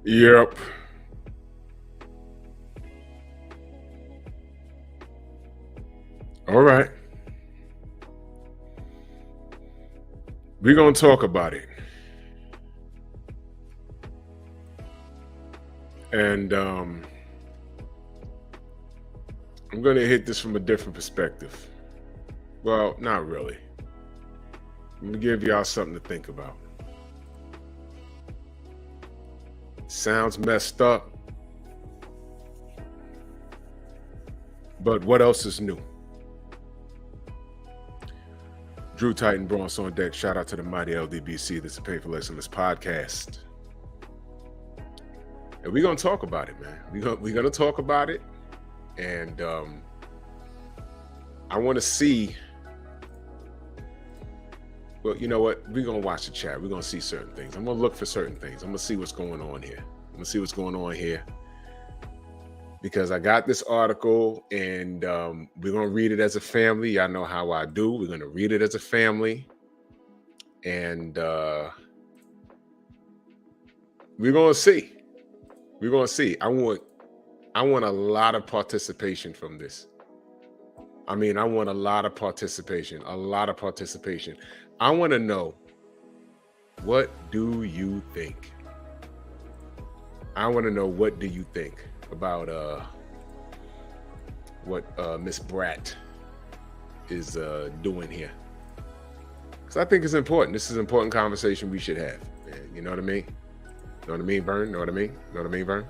Yep. All right. We're going to talk about it. And I'm going to hit this from a different perspective. Well, not really. I'm going to give y'all something to think about. Sounds messed up. But what else is new? Drew Titan Bronx on deck. Shout out to the mighty LDBC. This is Pay for Excellence podcast. And we're going to talk about it, man. We're going to talk about it. And I want to see. Well, you know what? We're going to watch the chat. We're going to see certain things. I'm going to look for certain things. I'm going to see what's going on here. Because I got this article and we're going to read it as a family. Y'all know how I do. We're going to read it as a family. And we're going to see. We're going to see. I want a lot of participation from this. I mean, I want a lot of participation. I want to know, what do you think? I want to know, what do you think about what Miss Brat is doing here? Because I think it's important. This is an important conversation we should have. Man. You know what I mean? Know what I mean, Vern? Know what I mean, Vern?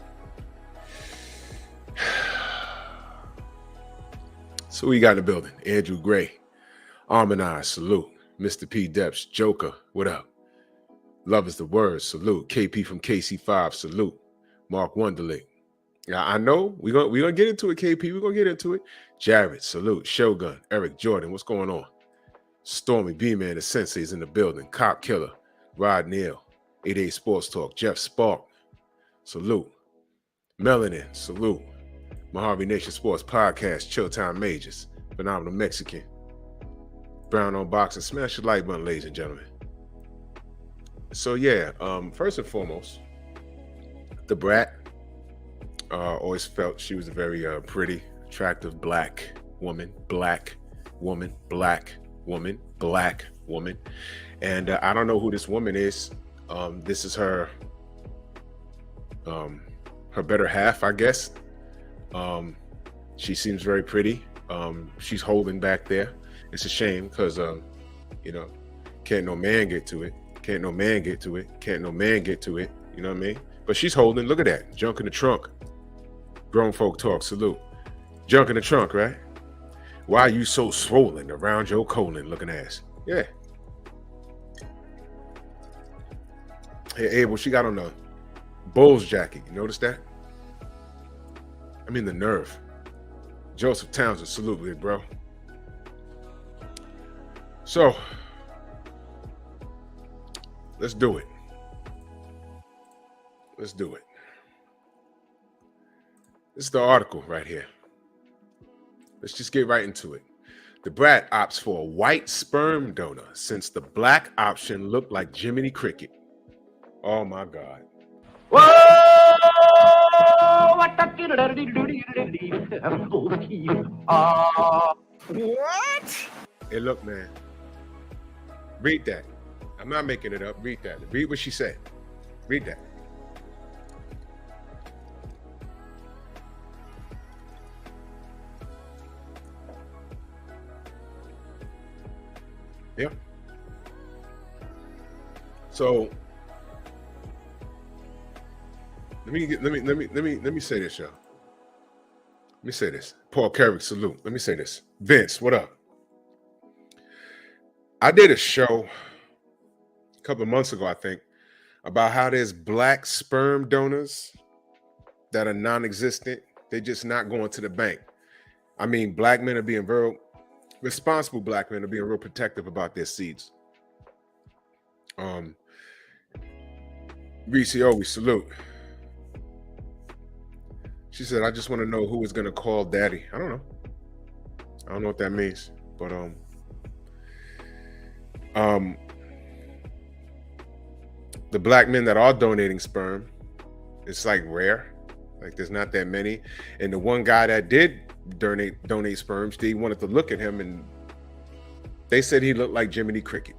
So we got in the building. Andrew Gray, Armanize, salute. Mr. P. Depps, Joker, what up? Love is the word, salute. KP from KC5, salute. Mark Wonderlick, I know we're gonna get into it, KP. We're gonna get into it. Jared, salute. Shogun, Eric, Jordan, what's going on? Stormy, B-Man, the Sensei's in the building. Cop Killer, Rod Neal, 88 Sports Talk, Jeff Spark, salute. Melanin, salute. Mojave Nation Sports Podcast, Chilltime Majors, Phenomenal Mexican. Brown on Boxing, smash the like button, ladies and gentlemen. So yeah, first and foremost, the Brat, always felt she was a very pretty, attractive black woman, and I don't know who this woman is. This is her better half, I guess. She seems very pretty. She's holding back there. It's a shame because can't no man get to it. Can't no man get to it. Can't no man get to it. You know what I mean? But she's holding. Look at that. Junk in the trunk. Grown folk talk. Salute. Junk in the trunk, right? Why are you so swollen around your colon looking ass? Yeah. Hey, Abel, she got on a Bulls jacket. You notice that? I mean, the nerve. Joseph Townsend, salute, big bro. So, let's do it. Let's do it. This is the article right here. Let's just get right into it. The Brat opts for a white sperm donor since the black option looked like Jiminy Cricket. Oh my God. Whoa! What? Hey, look, man. Read that. I'm not making it up. Read that. Read what she said. Read that. Yeah. So let me say this, y'all. Let me say this. Paul Carrick, salute. Let me say this. Vince, what up? I did a show a couple of months ago, I think, about how there's black sperm donors that are non-existent. They're just not going to the bank. I mean, black men are being responsible black men are being real protective about their seeds. Reese, we salute. She said, I just want to know who is going to call daddy. I don't know what that means, but the black men that are donating sperm, it's like rare. Like there's not that many. And the one guy that did donate sperms, they wanted to look at him and they said he looked like Jiminy Cricket.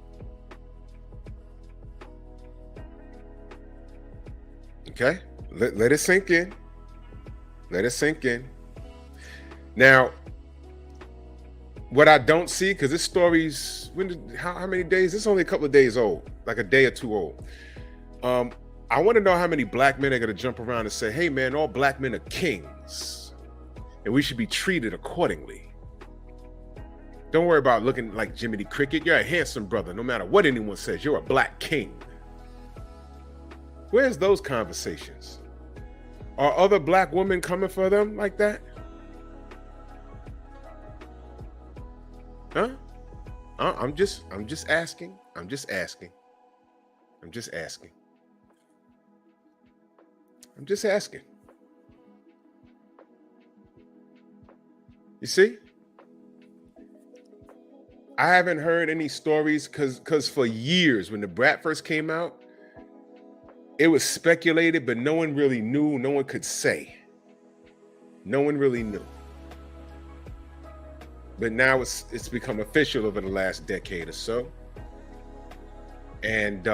Okay, let it sink in. Let it sink in. Now, what I don't see, because this story's how many days? It's only a couple of days old, like a day or two old. I want to know how many black men are going to jump around and say, hey man, all black men are kings and we should be treated accordingly. Don't worry about looking like Jiminy Cricket. You're a handsome brother. No matter what anyone says, you're a black king. Where's those conversations? Are other black women coming for them like that? Huh? I'm just asking. I'm just asking. You see? I haven't heard any stories because for years when the Brat first came out, it was speculated, but no one really knew. No one could say. No one really knew. But now it's become official over the last decade or so. And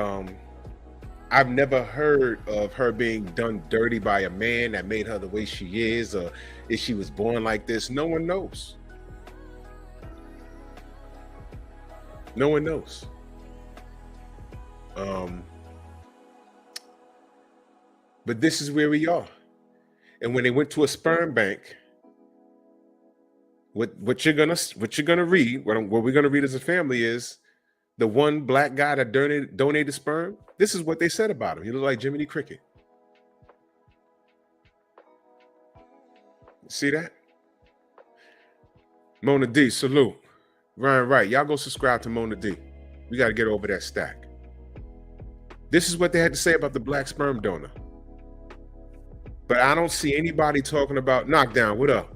I've never heard of her being done dirty by a man that made her the way she is, or if she was born like this. No one knows. No one knows. But this is where we are. And when they went to a sperm bank, what you're gonna read, what we're gonna read as a family is the one black guy that donated sperm. This is what they said about him. He looked like Jiminy Cricket. See that? Mona D, salute. Ryan Wright, y'all go subscribe to Mona D. We got to get over that stack. This is what they had to say about the black sperm donor. But I don't see anybody talking about knockdown. What up?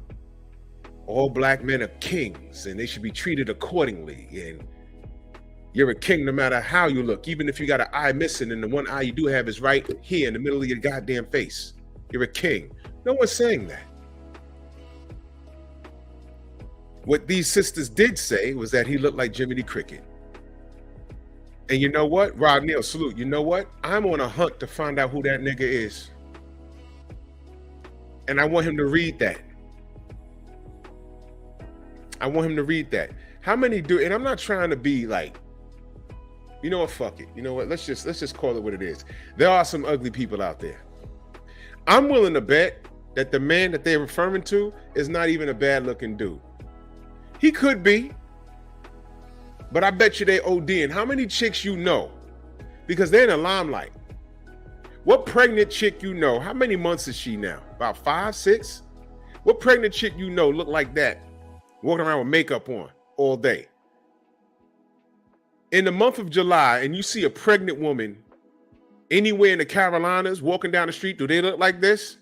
All black men are kings and they should be treated accordingly. And you're a king no matter how you look, even if you got an eye missing and the one eye you do have is right here in the middle of your goddamn face. You're a king. No one's saying that. What these sisters did say was that he looked like Jiminy Cricket. And you know what? Rod Neal, salute. You know what? I'm on a hunt to find out who that nigga is. And I want him to read that. I want him to read that. How many do, and I'm not trying to be like, you know what, fuck it. You know what, let's just call it what it is. There are some ugly people out there. I'm willing to bet that the man that they're referring to is not even a bad looking dude. He could be, but I bet you they ODing. How many chicks you know? Because they're in the limelight. What pregnant chick you know? How many months is she now? About 5, 6? What pregnant chick you know look like that? Walking around with makeup on all day. In the month of July, and you see a pregnant woman anywhere in the Carolinas walking down the street, do they look like this?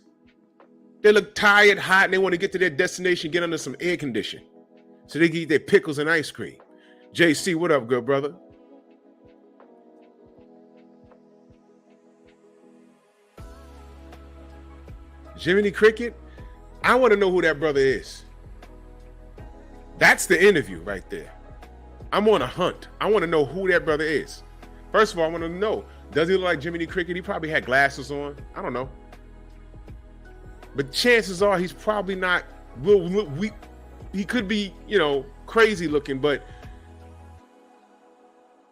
They look tired, hot, and they want to get to their destination, get under some air conditioning so they can eat their pickles and ice cream. JC, what up, good brother? Jiminy Cricket? I want to know who that brother is. That's the interview right there. I'm on a hunt. I want to know who that brother is. First of all, I want to know, does he look like Jiminy Cricket? He probably had glasses on. I don't know. But chances are he's probably not, he could be, you know, crazy looking, but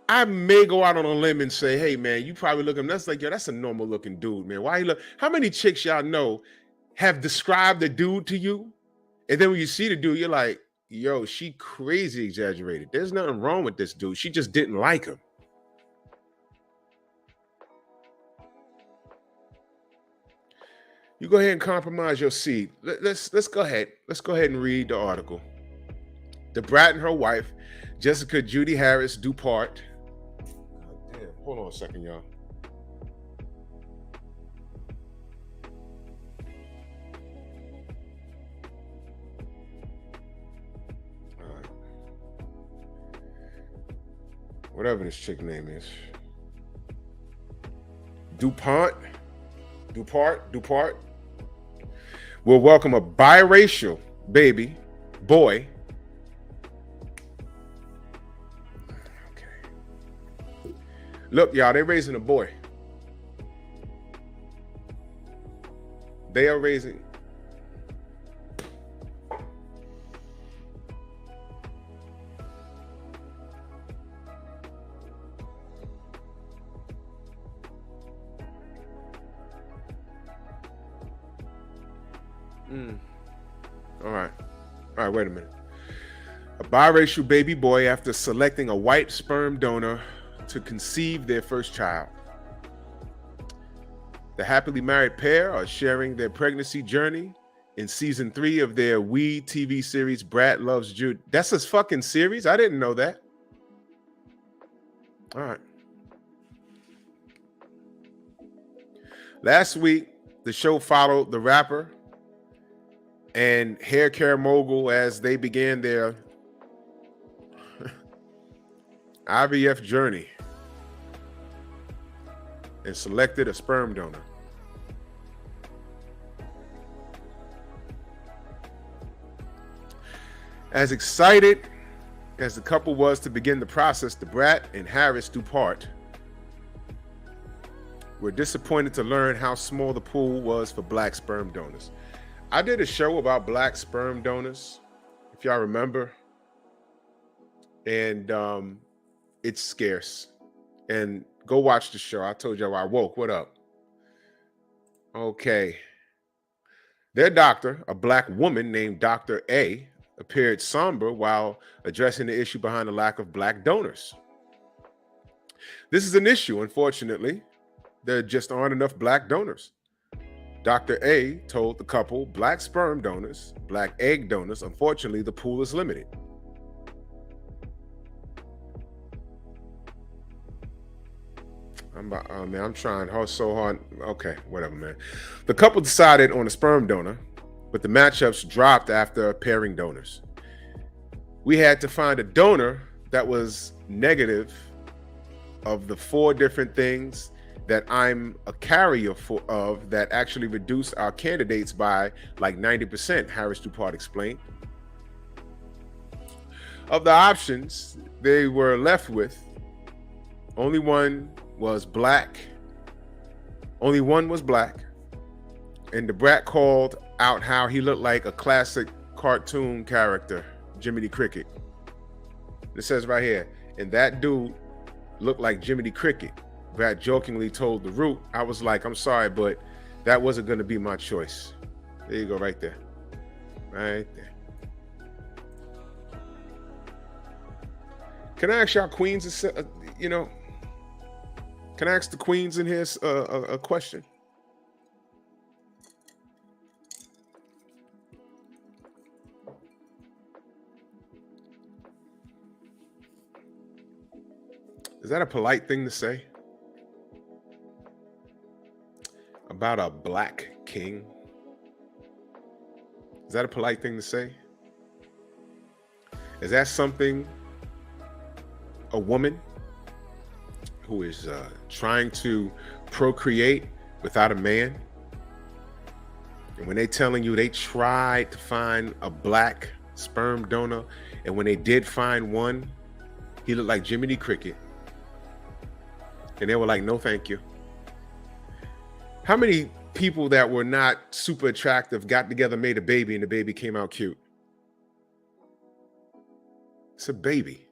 I may go out on a limb and say, hey man, you probably look at him, that's like, yo, that's a normal looking dude, man. Why he look, how many chicks y'all know have described the dude to you? And then when you see the dude, you're like, yo, she crazy exaggerated. There's nothing wrong with this dude. She just didn't like him. You go ahead and compromise your seed. Let's go ahead. Let's go ahead and read the article. The Brat and her wife, Jessica Judy Harris Dupart. Oh, damn. Hold on a second, y'all. Whatever this chick name is. Dupart will welcome a biracial boy. Okay. Look, y'all, they're raising a boy. They are raising. All right, wait a minute. A biracial baby boy after selecting a white sperm donor to conceive their first child. The happily married pair are sharing their pregnancy journey in season 3 of their WE TV series, Brat Loves Jude. That's a fucking series? I didn't know that. All right. Last week, the show followed the rapper and hair care mogul as they began their IVF journey and selected a sperm donor. As excited as the couple was to begin the process, the Brat and Harris Dupart were disappointed to learn how small the pool was for black sperm donors. I did a show about black sperm donors, if y'all remember, and it's scarce. And go watch the show. I told y'all I woke. What up? Okay. Their doctor, a black woman named Dr. A, appeared somber while addressing the issue behind the lack of black donors. This is an issue, unfortunately. There just aren't enough black donors. Dr. A told the couple, black sperm donors, black egg donors, unfortunately, the pool is limited. I'm trying so hard. Okay, whatever, man. The couple decided on a sperm donor, but the matchups dropped after pairing donors. We had to find a donor that was negative of the 4 different things that I'm a carrier of that actually reduced our candidates by like 90%, Harris Dupart explained. Of the options they were left with, only one was black. Only one was black. And the Brat called out how he looked like a classic cartoon character, Jiminy the Cricket. It says right here, and that dude looked like Jiminy the Cricket. Brat jokingly told the Root, I was like, I'm sorry, but that wasn't going to be my choice. There you go, right there. Right there. Can I ask y'all queens, can I ask the queens in here a question? Is that a polite thing to say about a black king? Is that a polite thing to say? Is that something a woman who is trying to procreate without a man, and when they telling you they tried to find a black sperm donor, and when they did find one, he looked like Jiminy Cricket, and they were like, no thank you. How many people that were not super attractive got together, made a baby, and the baby came out cute? It's a baby.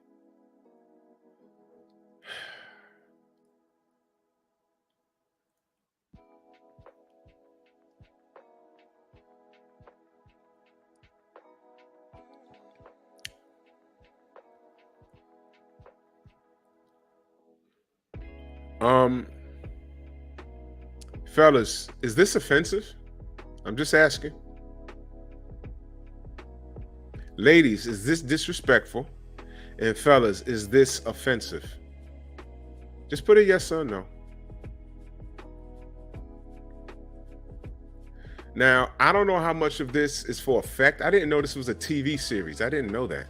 Fellas, is this offensive? I'm just asking. Ladies, is this disrespectful? And fellas, is this offensive? Just put a yes or no. Now, I don't know how much of this is for effect. I didn't know this was a TV series. I didn't know that.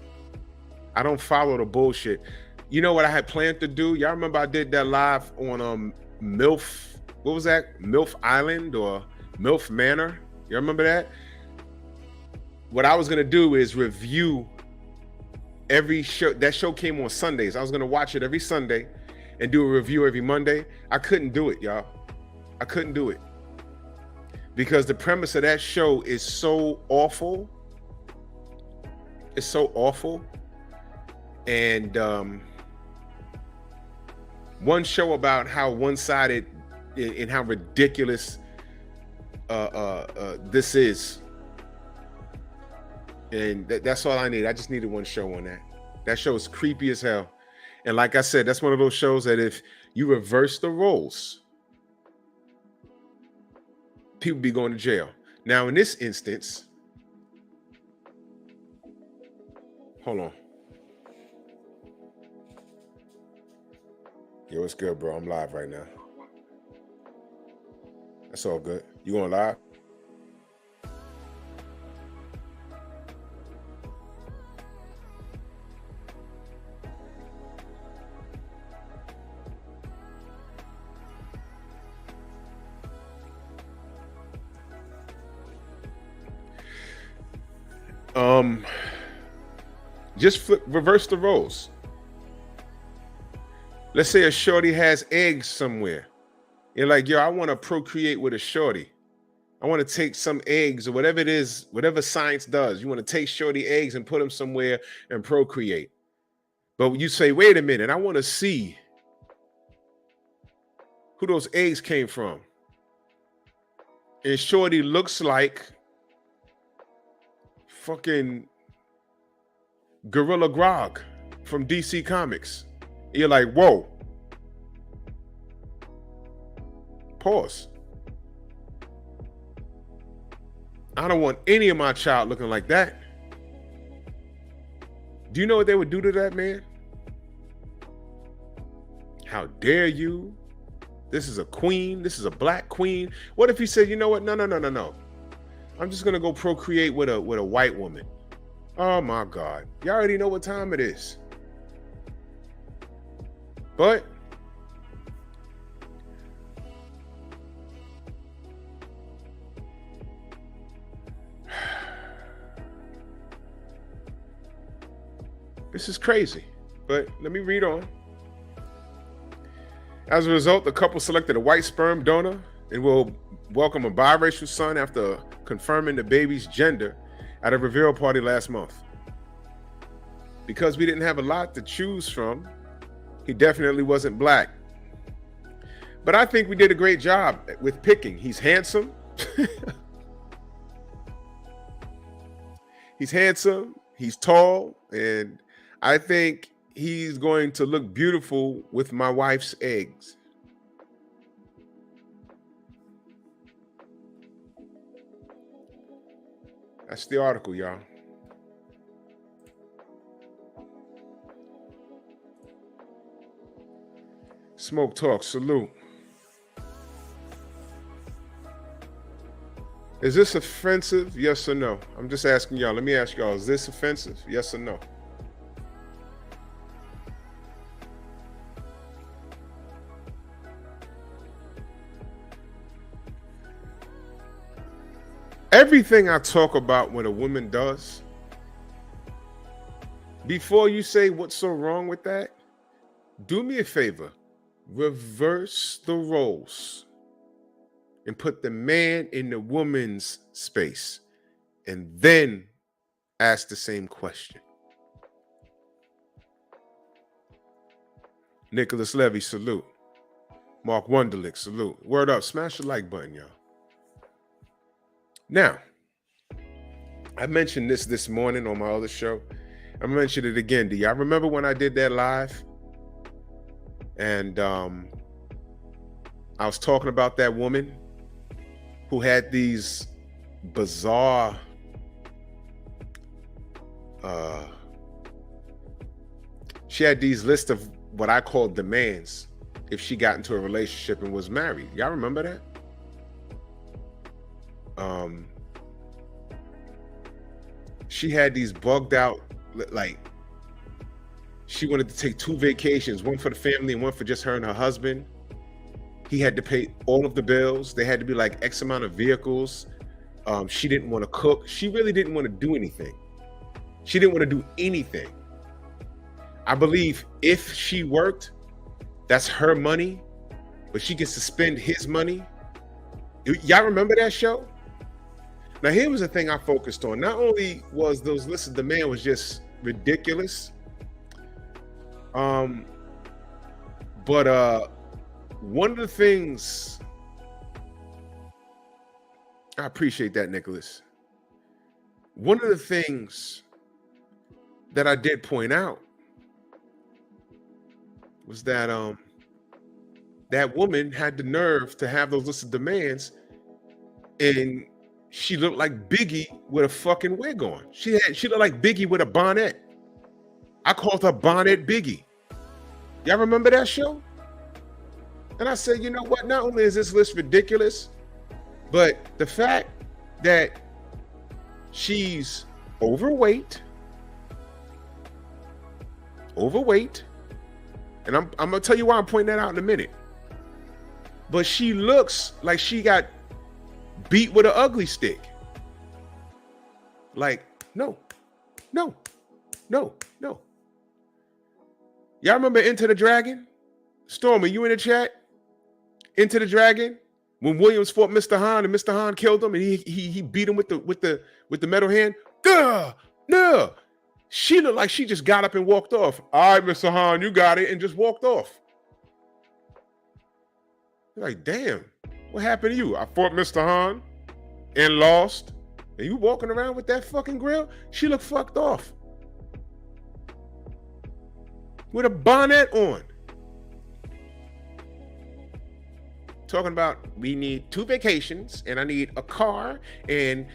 I don't follow the bullshit. You know what I had planned to do? Y'all remember I did that live on MILF, what was that? MILF Island or MILF Manor? You remember that? What I was gonna do is review every show. That show came on Sundays. I was gonna watch it every Sunday and do a review every Monday. I couldn't do it, y'all. I couldn't do it. Because the premise of that show is so awful. It's so awful. And one show about how one-sided and how ridiculous this is. And that's all I need. I just needed one show on that. That show is creepy as hell. And like I said, that's one of those shows that if you reverse the roles, people be going to jail. Now, in this instance, hold on. Yo, what's good, bro? I'm live right now. That's all good. You going live? Just reverse the roles. Let's say a shorty has eggs somewhere. You're like, yo, I want to procreate with a shorty. I want to take some eggs or whatever it is, whatever science does. You want to take shorty eggs and put them somewhere and procreate. But you say, wait a minute, I want to see who those eggs came from. And shorty looks like fucking Gorilla Grog from DC Comics. You're like, whoa. Pause. I don't want any of my child looking like that. Do you know what they would do to that man? How dare you? This is a queen. This is a black queen. What if he said, you know what? No. I'm just gonna go procreate with a white woman. Oh my God. You already know what time it is. But this is crazy. But let me read on. As a result, the couple selected a white sperm donor and will welcome a biracial son after confirming the baby's gender at a reveal party last month. Because we didn't have a lot to choose from, he definitely wasn't black. But I think we did a great job with picking. He's handsome. He's handsome. He's tall. And I think he's going to look beautiful with my wife's eggs. That's the article, y'all. Smoke Talk, salute. Is this offensive? Yes or no? I'm just asking y'all. Let me ask y'all, is this offensive? Yes or no? Everything I talk about when a woman does, before you say what's so wrong with that, do me a favor. Reverse the roles and put the man in the woman's space and then ask the same question. Nicholas Levy, salute. Mark Wunderlich, salute. Word up, smash the like button, y'all. Now, I mentioned this morning on my other show. I mentioned it again. Do y'all remember when I did that live? And I was talking about that woman who had these bizarre she had these lists of what I call demands if she got into a relationship and was married. Y'all remember that? She had these bugged out, like, she wanted to take 2 vacations, one for the family and one for just her and her husband. He had to pay all of the bills. They had to be like X amount of vehicles. She didn't want to cook. She really didn't want to do anything. She didn't want to do anything. I believe if she worked, that's her money, but she gets to spend his money. Y'all remember that show? Now, here was the thing I focused on. Not only was those lists of demand was just ridiculous, but one of the things, I appreciate that, Nicholas. One of the things that I did point out was that that woman had the nerve to have those lists of demands, and she looked like Biggie with a fucking wig on. She looked like Biggie with a bonnet. I called her Bonnet Biggie. Y'all remember that show? And I said, you know what? Not only is this list ridiculous, but the fact that she's overweight, and I'm gonna tell you why I'm pointing that out in a minute. But she looks like she got beat with an ugly stick. Like, no. Y'all remember Enter the Dragon? Storm, are you in the chat? Enter the Dragon? When Williams fought Mr. Han and Mr. Han killed him and he beat him with the metal hand? No. She looked like she just got up and walked off. All right, Mr. Han, you got it, and just walked off. You're like, damn, what happened to you? I fought Mr. Han and lost, and you walking around with that fucking grill? She looked fucked off. With a bonnet on. talking about we need 2 vacations and I need a car, and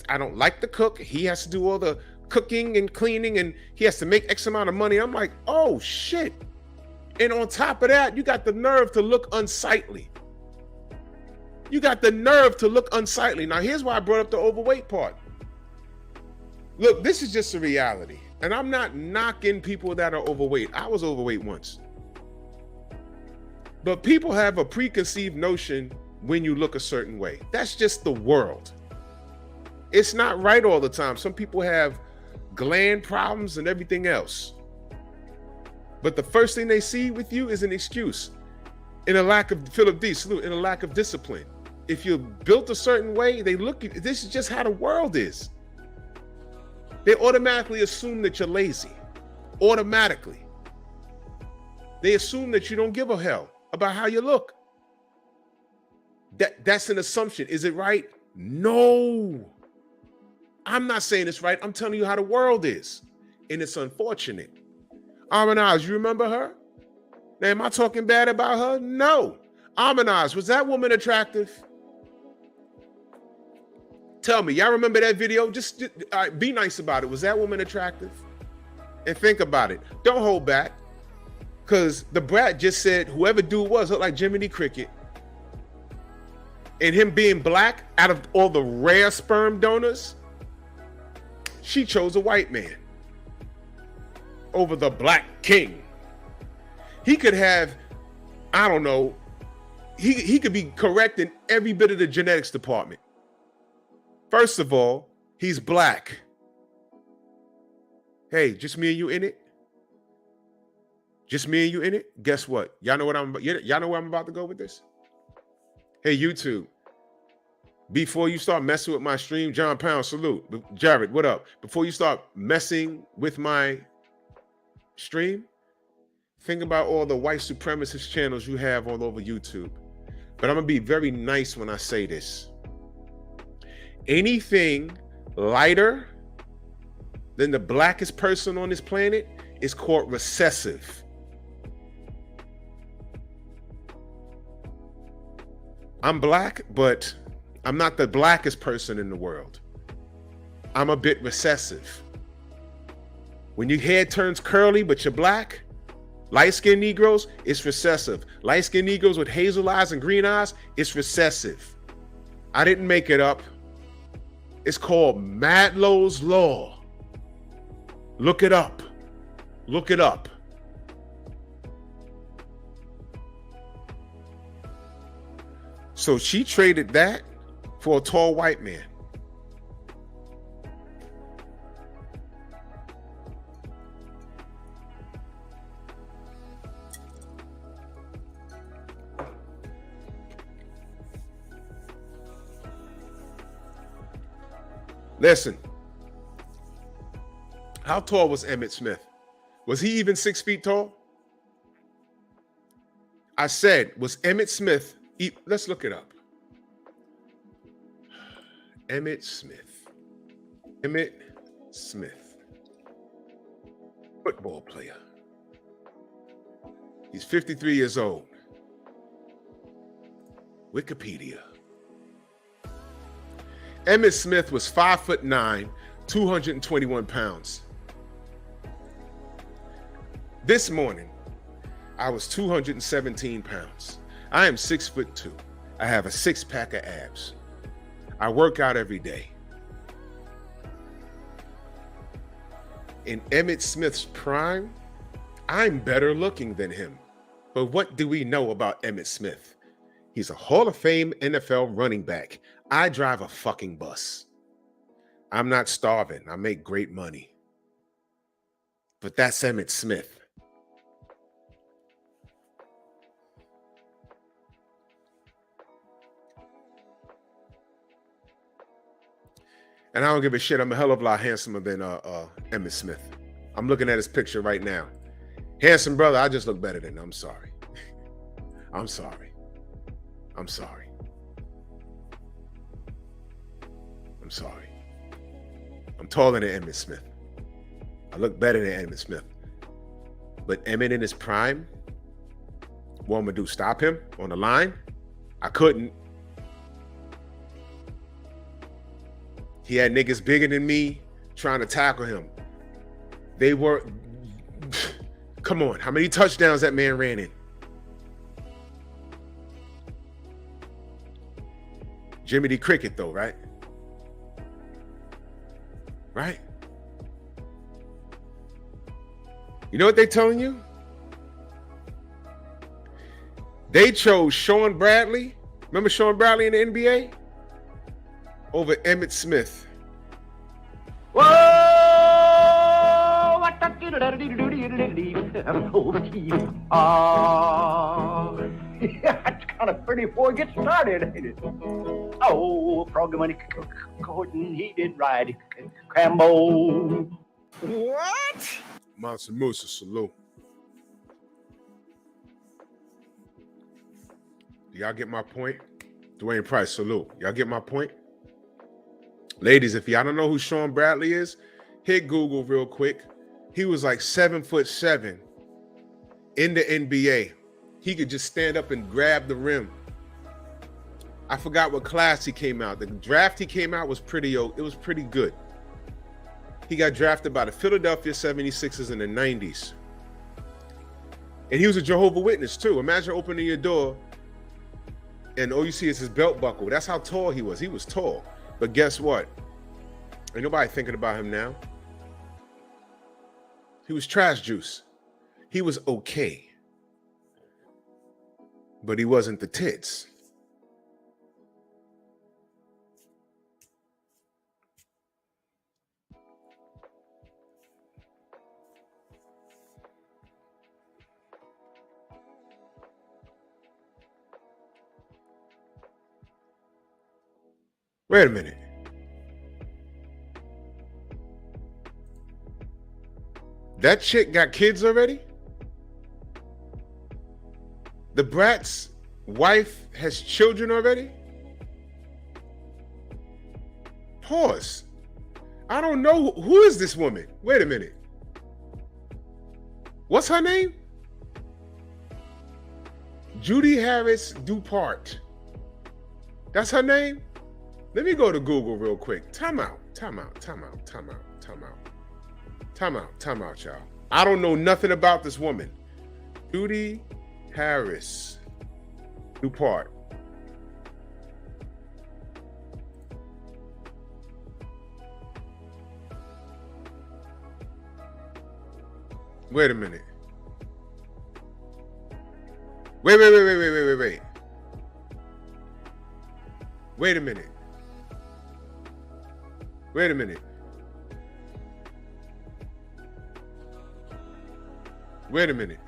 I don't like to cook. He has to do all the cooking and cleaning, and he has to make X amount of money. I'm like, oh shit. And on top of that, you got the nerve to look unsightly. You got the nerve to look unsightly. Now, here's why I brought up the overweight part. Look, this is just a reality. And I'm not knocking people that are overweight. I was overweight once. But people have a preconceived notion when you look a certain way. That's just the world. It's not right all the time. Some people have gland problems and everything else. But the first thing they see with you is an excuse. In a lack of, Philip D, salute, in a lack of discipline. If you're built a certain way, they look, this is just how the world is. They automatically assume that you're lazy. Automatically. They assume that you don't give a hell about how you look. That's an assumption. Is it right? No. I'm not saying it's right. I'm telling you how the world is. And it's unfortunate. Arminage, you remember her? Now, am I talking bad about her? No. Arminage, was that woman attractive? Tell me, y'all remember that video? Just be nice about it. Was that woman attractive? And think about it. Don't hold back. Because the Brat just said whoever dude was looked like Jiminy Cricket. And him being black, out of all the rare sperm donors, she chose a white man over the black king. He could have, I don't know, he could be correct in every bit of the genetics department. First of all, he's black. Hey, just me and you in it? Just me and you in it? Guess what? Y'all know where I'm about to go with this? Hey, YouTube. Before you start messing with my stream, John Pound, salute. Jared, what up? Before you start messing with my stream, think about all the white supremacist channels you have all over YouTube. But I'm gonna be very nice when I say this. Anything lighter than the blackest person on this planet is called recessive. I'm black, but I'm not the blackest person in the world. I'm a bit recessive. When your hair turns curly, but you're black, light-skinned Negroes, it's recessive. Light-skinned Negroes with hazel eyes and green eyes, it's recessive. I didn't make it up. It's called Madlow's Law. Look it up. Look it up. So she traded that for a tall white man. Listen, how tall was Emmitt Smith? Was he even 6 feet tall? I said, was Emmitt Smith, let's look it up. Emmitt Smith. Emmitt Smith. Football player. He's 53 years old. Wikipedia. Emmitt Smith was 5'9", 221 pounds. This morning, I was 217 pounds. I am 6'2". I have a 6-pack of abs. I work out every day. In Emmitt Smith's prime, I'm better looking than him. But what do we know about Emmitt Smith? He's a Hall of Fame NFL running back. I drive a fucking bus. I'm not starving. I make great money. But that's Emmitt Smith. And I don't give a shit. I'm a hell of a lot handsomer than Emmitt Smith. I'm looking at his picture right now. Handsome brother, I just look better than him. I'm sorry. I'm sorry. I'm sorry. I'm sorry. I'm taller than Emmitt Smith. I look better than Emmitt Smith. But Emmitt in his prime, what I'm gonna do, stop him on the line? I couldn't. He had niggas bigger than me trying to tackle him. They were, come on, how many touchdowns that man ran in? Jimmy D. Cricket though, right? Right? You know what they're telling you? They chose Sean Bradley. Remember Sean Bradley in the NBA? Over Emmitt Smith. Whoa! It's kind of pretty before it gets started, ain't it? Oh, Frogman, he did right. Crambo. What? Monster Musa, salute. Do y'all get my point? Dwayne Price, salute. Y'all get my point? Ladies, if y'all don't know who Sean Bradley is, hit Google real quick. He was like 7'7" in the NBA. He could just stand up and grab the rim. I forgot what class he came out. The draft he came out was pretty good. He got drafted by the Philadelphia 76ers in the 90s. And he was a Jehovah's Witness too. Imagine opening your door and all you see is his belt buckle. That's how tall he was. He was tall. But guess what? Ain't nobody thinking about him now. He was trash juice. He was okay. But he wasn't the tits. Wait a minute. That chick got kids already? The Brat's wife has children already? Pause. I don't know. Who is this woman? Wait a minute. What's her name? Judy Harris Dupart. That's her name? Let me go to Google real quick. Time out, y'all. I don't know nothing about this woman. Judy Harris Dupart. Wait a minute. Wait. Wait a minute. Wait a minute. Wait a minute.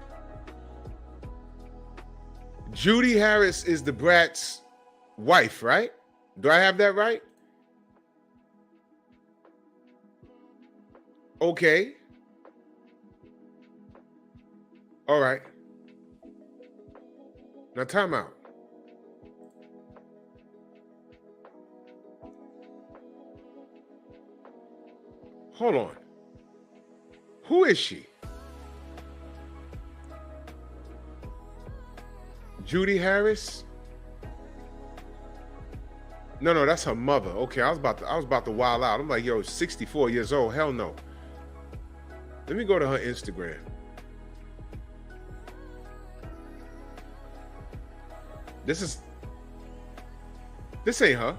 Judy Harris is the Brat's wife, right? Do I have that right? Okay. All right. Now time out. Hold on. Who is she? Judy Harris? No, that's her mother. Okay, I was about to wild out. I'm like, yo, 64 years old. Hell no. Let me go to her Instagram. This ain't her.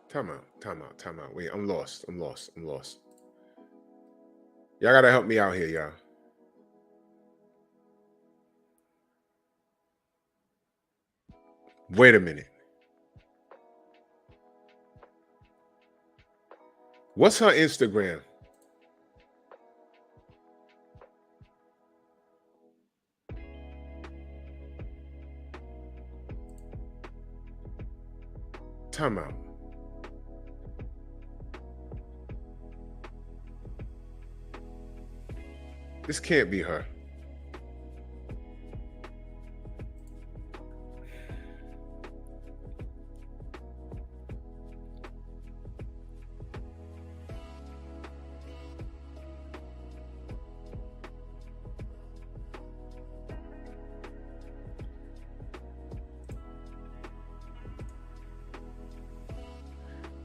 Time out. Wait, I'm lost. Y'all gotta help me out here, y'all. Wait a minute. What's her Instagram? Time out. This can't be her.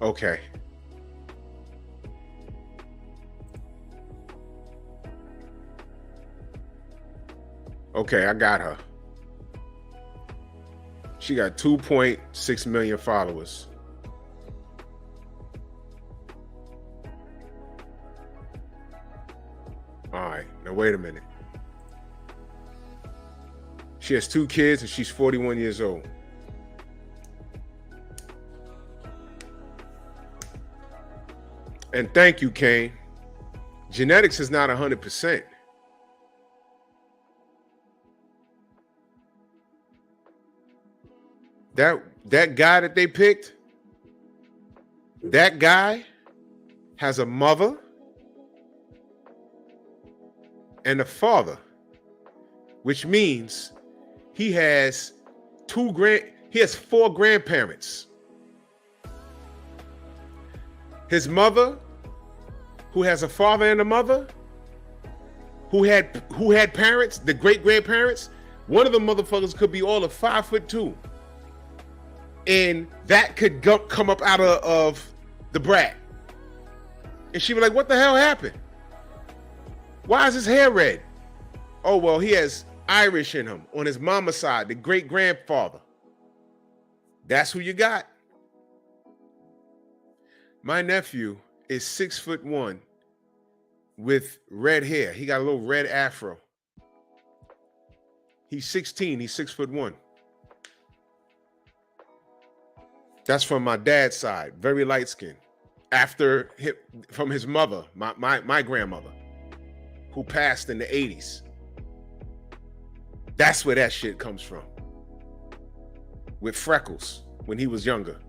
Okay. Okay, I got her. She got 2.6 million followers. All right, now wait a minute. She has 2 kids and she's 41 years old. And thank you, Kane. Genetics is not 100%. That guy that they picked, that guy has a mother and a father, which means he has 4 grandparents. His mother, who has a father and a mother, who had parents, the great-grandparents, one of the motherfuckers could be all of 5'2". And that could come up out of the Brat. And she'd be like, what the hell happened? Why is his hair red? Oh, well, he has Irish in him on his mama's side, the great-grandfather. That's who you got. My nephew is 6'1" with red hair. He got a little red afro. He's 16, he's 6'1". That's from my dad's side, very light skinned. From his mother, my grandmother, who passed in the 80s. That's where that shit comes from. With freckles when he was younger.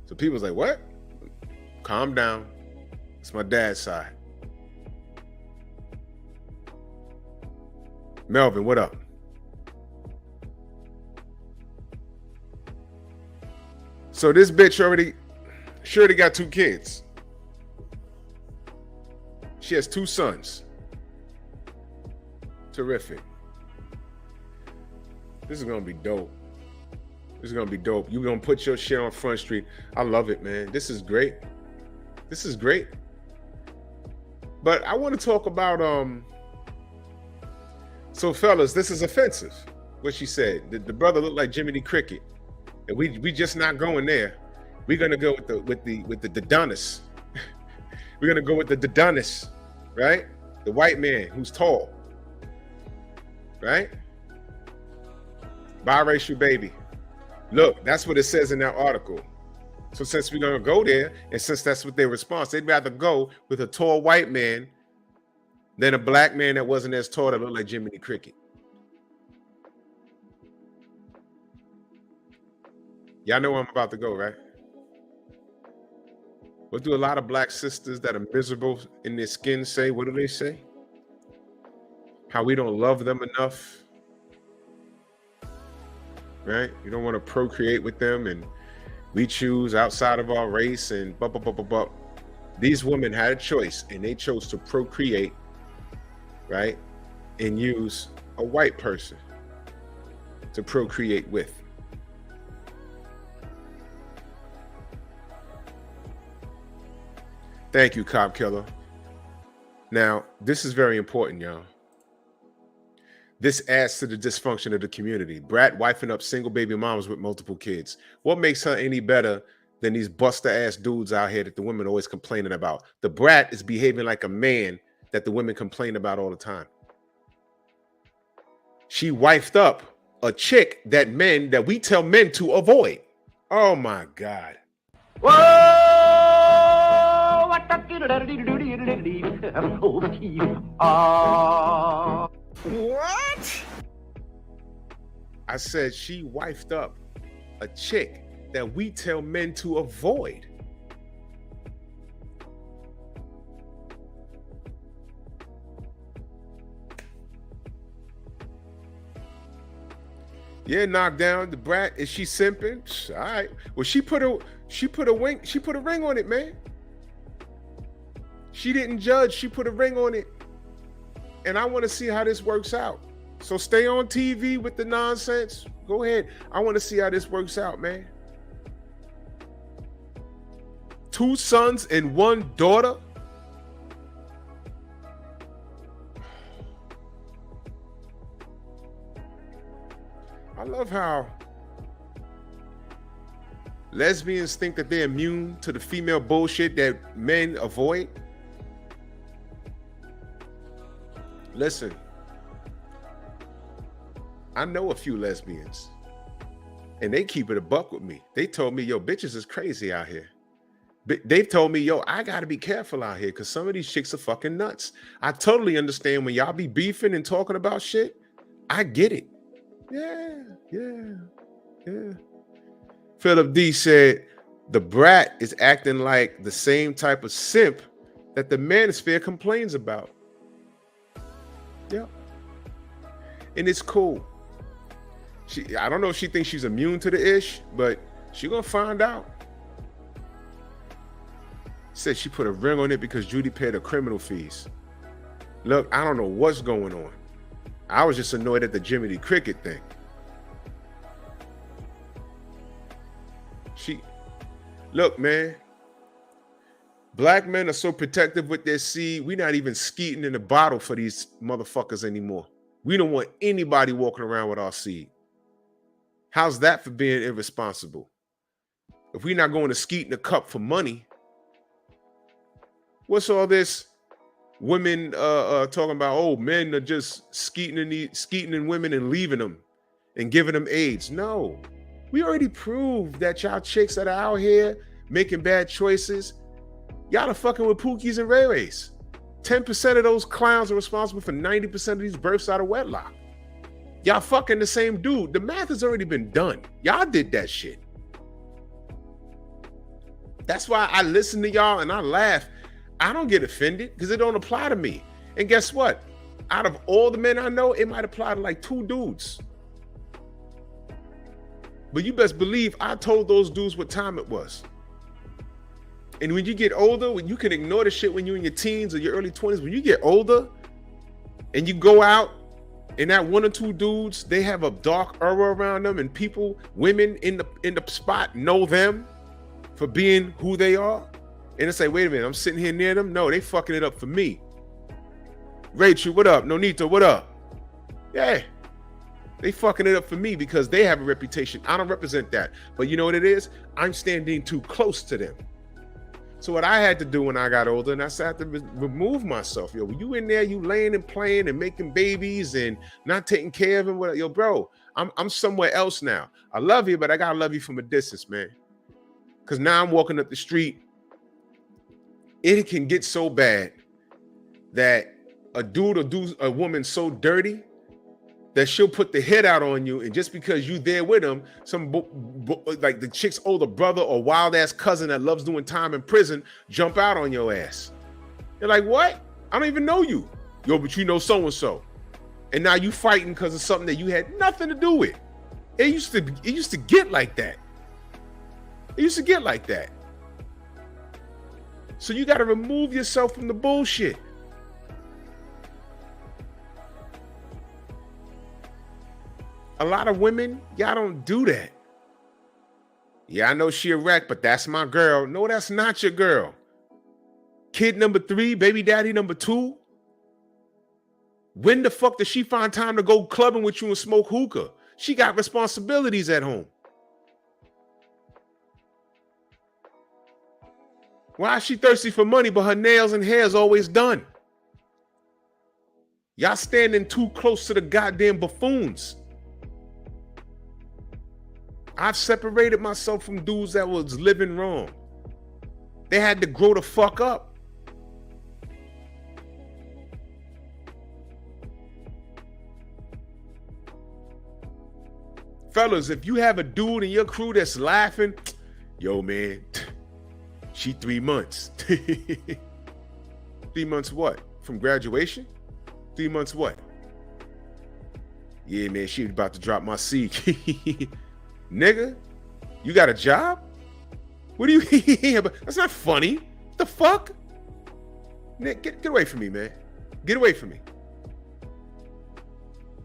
So people's like, what? Calm down. It's my dad's side. Melvin, what up? So this bitch already got 2 kids. She has 2 sons. Terrific. This is gonna be dope. This is gonna be dope. You're gonna put your shit on Front Street. I love it, man. This is great. This is great. But I want to talk about so fellas, this is offensive. What she said. The brother looked like Jiminy Cricket. And we just not going there. We're gonna go with the Donis. We're gonna go with the Donis, right? The white man who's tall, right? Biracial baby. Look, that's what it says in that article. So since we're gonna go there, and since that's what their response, they'd rather go with a tall white man than a black man that wasn't as tall that looked like Jiminy Cricket. Y'all know where I'm about to go, right? What do a lot of black sisters that are miserable in their skin say? What do they say? How we don't love them enough, right? You don't want to procreate with them, and we choose outside of our race, and These women had a choice, and they chose to procreate, right? And use a white person to procreate with. Thank you, Cop Killer. Now, this is very important, y'all. This adds to the dysfunction of the community. Brat wifing up single baby moms with multiple kids. What makes her any better than these buster ass dudes out here that the women are always complaining about? The Brat is behaving like a man that the women complain about all the time. She wifed up a chick that we tell men to avoid. Oh my God. Whoa! What? I said she wifed up a chick that we tell men to avoid. Yeah, knocked down the Brat. Is she simping? All right. Well, she put a ring on it, man. She didn't judge. She put a ring on it. And I want to see how this works out. So stay on TV with the nonsense. Go ahead. I want to see how this works out, man. 2 sons and 1 daughter. I love how lesbians think that they're immune to the female bullshit that men avoid. Listen, I know a few lesbians, and they keep it a buck with me. They told me, yo, bitches is crazy out here. They've told me, yo, I got to be careful out here because some of these chicks are fucking nuts. I totally understand when y'all be beefing and talking about shit. I get it. Yeah. Philip D said, the Brat is acting like the same type of simp that the manosphere complains about. Yeah. And it's cool. I don't know if she thinks she's immune to the ish, but she gonna find out. Said she put a ring on it because Judy paid her criminal fees. Look, I don't know what's going on. I was just annoyed at the Jiminy Cricket thing. Look, man. Black men are so protective with their seed. We're not even skeeting in the bottle for these motherfuckers anymore. We don't want anybody walking around with our seed. How's that for being irresponsible? If we're not going to skeet in the cup for money, what's all this women talking about? Oh, men are just skeeting in women and leaving them and giving them AIDS. No, we already proved that y'all chicks that are out here making bad choices, y'all are fucking with Pookies and Ray Rays. 10% of those clowns are responsible for 90% of these births out of wedlock. Y'all fucking the same dude. The math has already been done. Y'all did that shit. That's why I listen to y'all and I laugh. I don't get offended because it don't apply to me. And guess what? Out of all the men I know, it might apply to like 2 dudes. But you best believe I told those dudes what time it was. And when you get older, when you can ignore the shit when you're in your teens or your early 20s, when you get older and you go out and that 1 or 2 dudes, they have a dark aura around them and people, women in the spot know them for being who they are. And it's like, wait a minute, I'm sitting here near them. No, they fucking it up for me. Rachel, what up? Nonito, what up? Yeah, they fucking it up for me because they have a reputation. I don't represent that. But you know what it is? I'm standing too close to them. So what I had to do when I got older, and I had to remove myself. Yo, when you in there, you laying and playing and making babies and not taking care of them. Yo, bro, I'm somewhere else now. I love you, but I gotta love you from a distance, man. Because now I'm walking up the street. It can get so bad that a dude will do a woman so dirty that she'll put the head out on you, and just because you there with him, some like the chick's older brother or wild ass cousin that loves doing time in prison jump out on your ass. You're like, what? I don't even know you. Yo, but you know so and so, and now you fighting because of something that you had nothing to do with. It used to get like that. It used to get like that. So you got to remove yourself from the bullshit. A lot of women, y'all don't do that. Yeah, I know she a wreck, but that's my girl. No, that's not your girl. Kid number 3, baby daddy number 2. When the fuck does she find time to go clubbing with you and smoke hookah? She got responsibilities at home. Why is she thirsty for money, but her nails and hair is always done? Y'all standing too close to the goddamn buffoons. I've separated myself from dudes that was living wrong. They had to grow the fuck up. Fellas, if you have a dude in your crew that's laughing, yo, man, she 3 months. 3 months what? From graduation? 3 months what? Yeah, man, she was about to drop my seed. Nigga, you got a job? What do you? That's not funny. What the fuck? Nick, get away from me, man. Get away from me.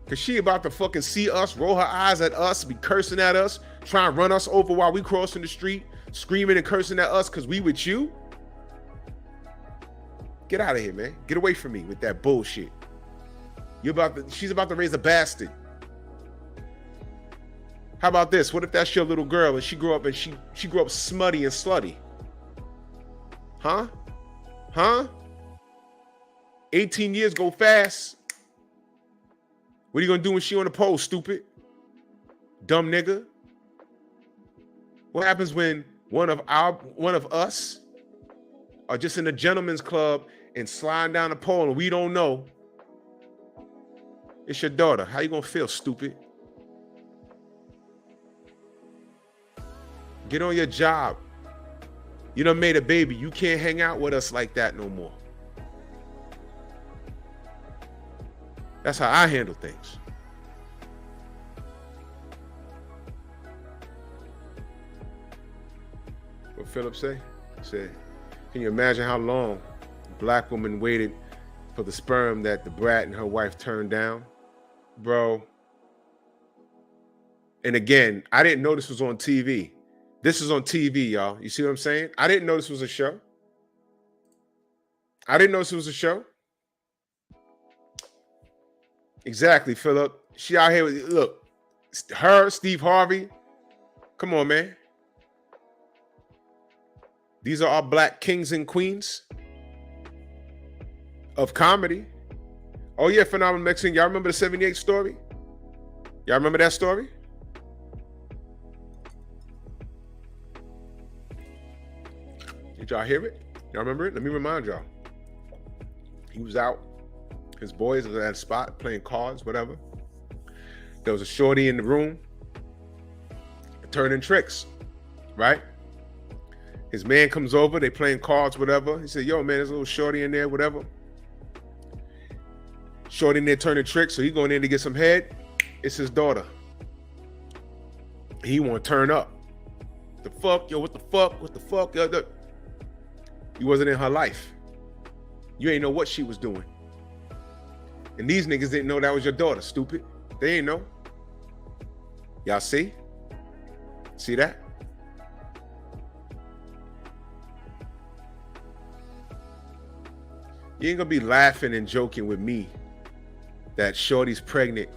Cause she about to fucking see us, roll her eyes at us, be cursing at us, trying to run us over while we crossing the street, screaming and cursing at us because we with you? Get out of here, man. Get away from me with that bullshit. She's about to raise a bastard. How about this? What if that's your little girl and she grew up smutty and slutty? Huh? 18 years go fast. What are you gonna do when she on the pole, stupid? Dumb nigga. What happens when one of us are just in a gentleman's club and sliding down the pole and we don't know? It's your daughter. How you gonna feel, stupid? Get on your job. You done made a baby. You can't hang out with us like that no more. That's how I handle things. What Philip say? He said, can you imagine how long a black woman waited for the sperm that the Brat and her wife turned down? Bro. And again, I didn't know this was on TV. This is on TV, y'all. You see what I'm saying? I didn't know this was a show. Exactly, Philip. She out here with, look, her, Steve Harvey. Come on, man. These are our black kings and queens of comedy. Oh, yeah, Phenomenal Mexican. Y'all remember the 78 story? Y'all remember that story? Did y'all hear it? Y'all remember it? Let me remind y'all. He was out. His boys was at a spot playing cards, whatever. There was a shorty in the room turning tricks, right? His man comes over, they playing cards, whatever. He said, yo, man, there's a little shorty in there, whatever. Shorty in there turning tricks, so he going in to get some head. It's his daughter. He want to turn up. The fuck, yo, what the fuck, yo, he wasn't in her life. You ain't know what she was doing. And these niggas didn't know that was your daughter, stupid. They ain't know. Y'all see? See that? You ain't gonna be laughing and joking with me that shorty's pregnant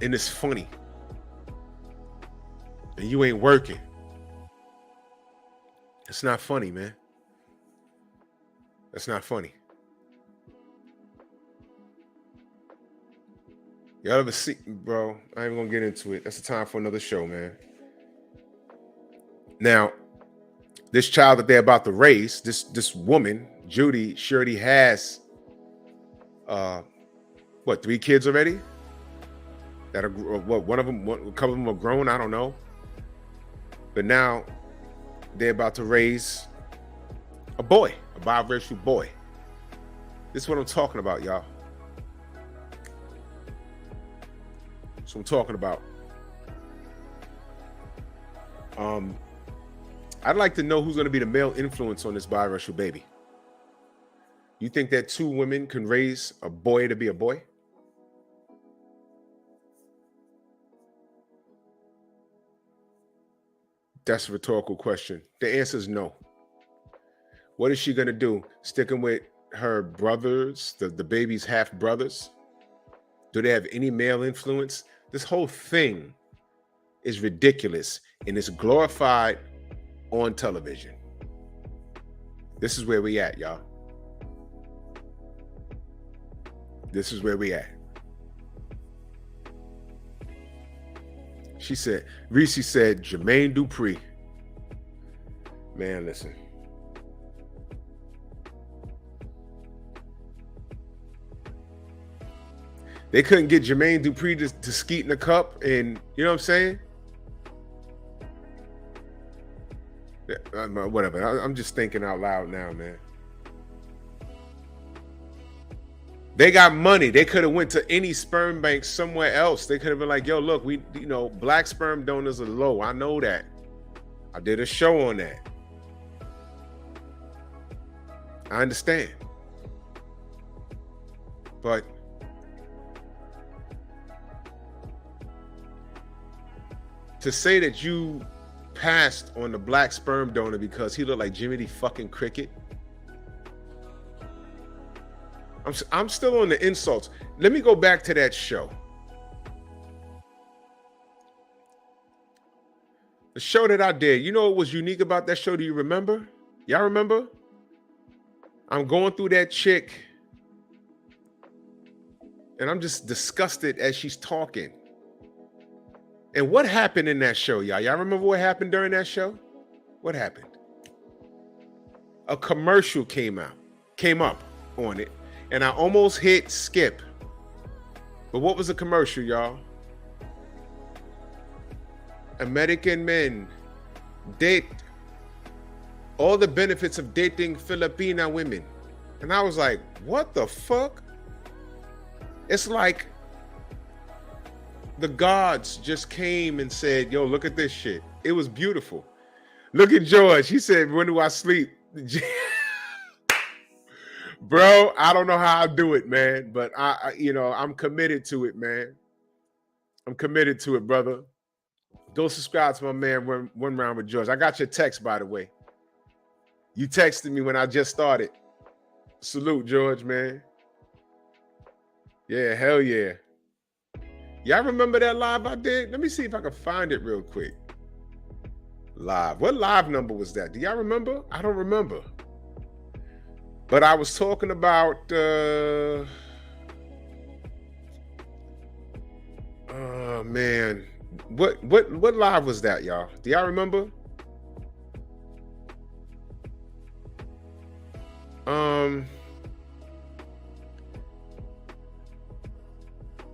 and it's funny. And you ain't working. It's not funny, man. That's not funny. Y'all ever see, bro? I ain't gonna get into it. That's the time for another show, man. Now, this child that they're about to raise, this woman, Judy, she already has, 3 kids already? That are one of them, a couple of them are grown. I don't know. But now they're about to raise a boy, a biracial boy. This is what I'm talking about, y'all. That's what I'm talking about. I'd like to know who's going to be the male influence on this biracial baby. You think that 2 women can raise a boy to be a boy? That's a rhetorical question. The answer is no. What is she going to do? Sticking with her brothers, the baby's half brothers? Do they have any male influence? This whole thing is ridiculous and it's glorified on television. This is where we at, y'all. This is where we at. She said, Reese said, Jermaine Dupri. Man, listen. They couldn't get Jermaine Dupri to skeet in the cup, and you know what I'm saying? Yeah, whatever. I'm just thinking out loud now, man. They got money. They could have went to any sperm bank somewhere else. They could have been like, yo, look, black sperm donors are low. I know that. I did a show on that. I understand. But to say that you passed on the black sperm donor because he looked like Jimmy the fucking Cricket. I'm still on the insults. Let me go back to that show. The show that I did, you know what was unique about that show? Do you remember? Y'all remember? I'm going through that chick and I'm just disgusted as she's talking. And what happened in that show, y'all? Y'all remember what happened during that show? What happened? A commercial came up on it, and I almost hit skip. But what was the commercial, y'all? American men date all the benefits of dating Filipina women. And I was like, what the fuck? It's like the gods just came and said, yo, look at this shit. It was beautiful. Look at George. He said, when do I sleep? Bro, I don't know how I do it, man. But I'm committed to it, man. I'm committed to it, brother. Go subscribe to my man, One Round with George. I got your text, by the way. You texted me when I just started. Salute, George, man. Yeah, hell yeah. Y'all remember that live I did? Let me see if I can find it real quick. Live. What live number was that? Do y'all remember? I don't remember. But I was talking about oh man. What live was that, y'all? Do y'all remember?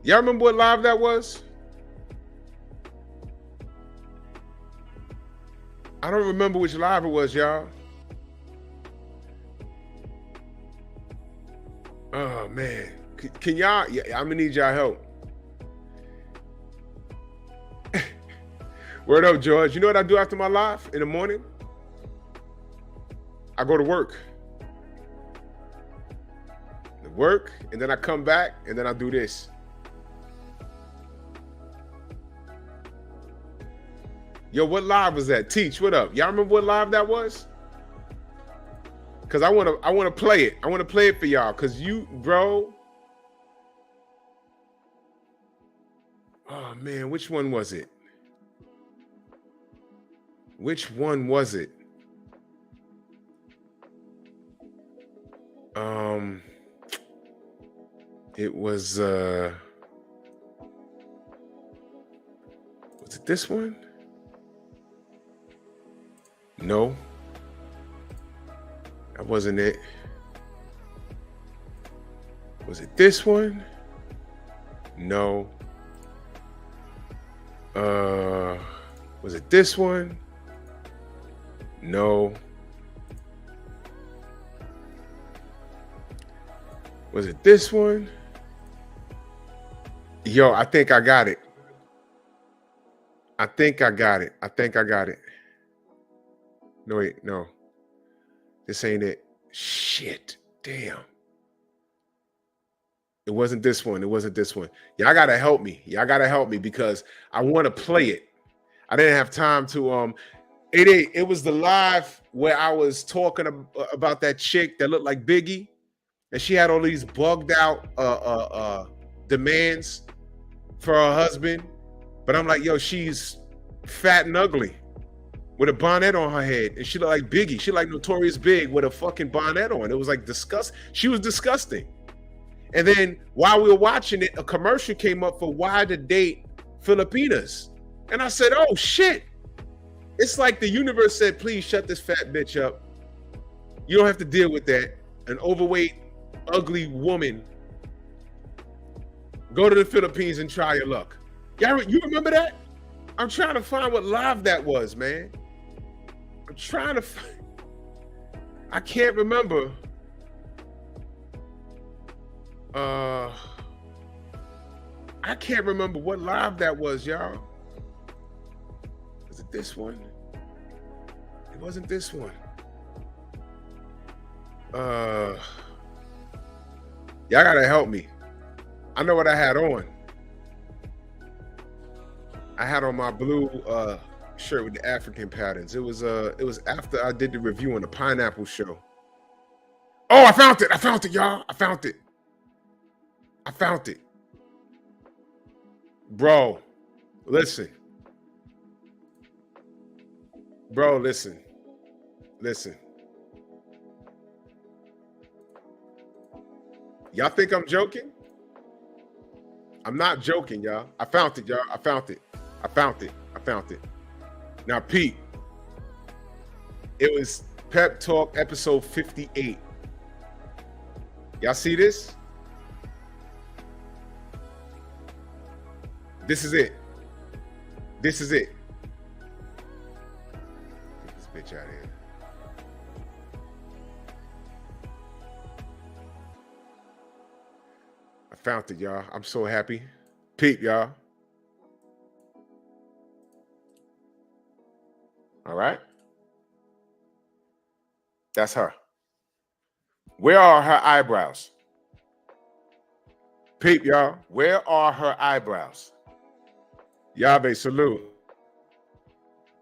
Y'all remember what live that was? I don't remember which live it was, y'all. Oh man, can y'all? Yeah, I'm gonna need y'all help. Word up, George. You know what I do after my live in the morning? I go to work. And then I come back, and then I do this. Yo, what live was that? Teach, what up? Y'all remember what live that was? Cause I wanna play it. I wanna play it for y'all. Cause you, bro. Oh man, which one was it? Which one was it? It was it this one? No. That wasn't it. Was it this one? No. Was it this one? No. Was it this one? Yo, I think I got it. I think I got it. No, wait, no. This ain't it. Shit. Damn. It wasn't this one. Y'all gotta help me. Because I want to play it. I didn't have time to it was the live where I was talking about that chick that looked like Biggie, and she had all these bugged out demands for her husband. But I'm like, yo, she's fat and ugly with a bonnet on her head, and she looked like Biggie. She like Notorious Big with a fucking bonnet on. It was like disgusting. She was disgusting. And then while we were watching it, a commercial came up for why to date Filipinas. And I said, oh shit. It's like the universe said, please shut this fat bitch up. You don't have to deal with that. An overweight, ugly woman. Go to the Philippines and try your luck. You remember that? I'm trying to find what live that was, man. I'm trying to find. I can't remember. I can't remember what live that was, y'all. Was it this one? It wasn't this one. Y'all gotta help me. I know what I had on. I had on my blue shirt with the African patterns. It was after I did the review on the pineapple show. Oh, I found it, y'all. I found it. Bro, listen. Listen. Y'all think I'm joking? I'm not joking, y'all. I found it, y'all. I found it. Now, Pete, it was Pep Talk episode 58. Y'all see this? This is it. Get this bitch out of here. I found it, y'all. I'm so happy. Pete, y'all. All right. That's her. Where are her eyebrows? Pete, y'all. Where are her eyebrows? Yave, salute.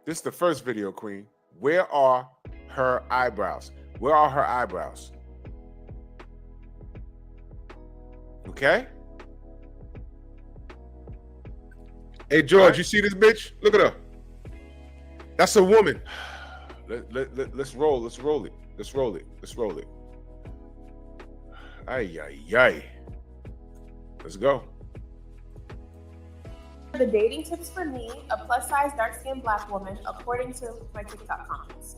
This is the first video, Queen. Where are her eyebrows? Okay? Hey, George, you see this bitch? Look at her. That's a woman. Let's roll it. Ay. Let's go. The dating tips for me, a plus-size, dark-skinned Black woman, according to my TikTok comments.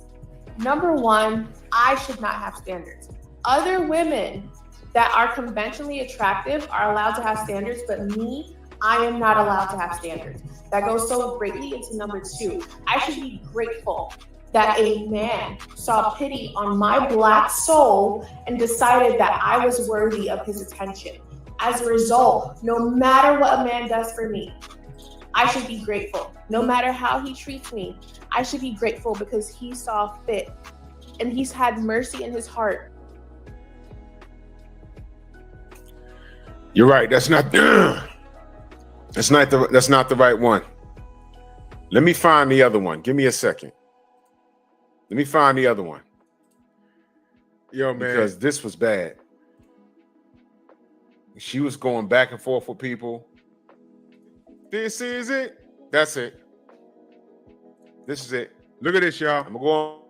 Number one, I should not have standards. Other women that are conventionally attractive are allowed to have standards, but me, I am not allowed to have standards. That goes so greatly into number two. I should be grateful that a man saw pity on my Black soul and decided that I was worthy of his attention. As a result, no matter what a man does for me, I should be grateful. No matter how he treats me, I should be grateful because he saw fit and he's had mercy in his heart. You're right. That's not the right one. Let me find the other one. Give me a second. Let me find the other one. Yo, man, because this was bad. She was going back and forth with people. This is it. That's it. This is it. Look at this, y'all. I'm gonna go on.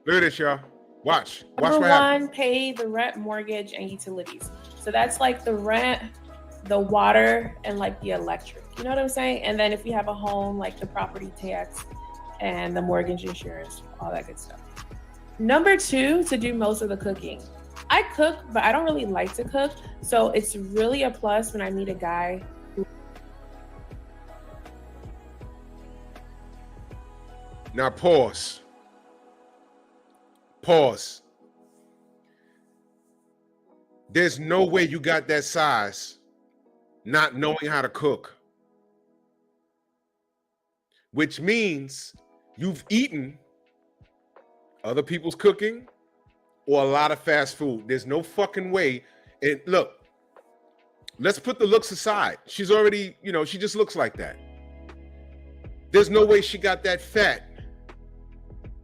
Look at this, y'all. Watch Number what one, happens. pay the rent, mortgage, and utilities. So that's like the rent, the water, and like the electric. You know what I'm saying? And then if you have a home, like the property tax and the mortgage insurance, all that good stuff. Number two, to do most of the cooking. I cook, but I don't really like to cook. So it's really a plus when I meet a guy. Now pause. There's no way you got that size not knowing how to cook. Which means you've eaten other people's cooking or a lot of fast food. There's no fucking way. And look, let's put the looks aside. She's already, she just looks like that. There's no way she got that fat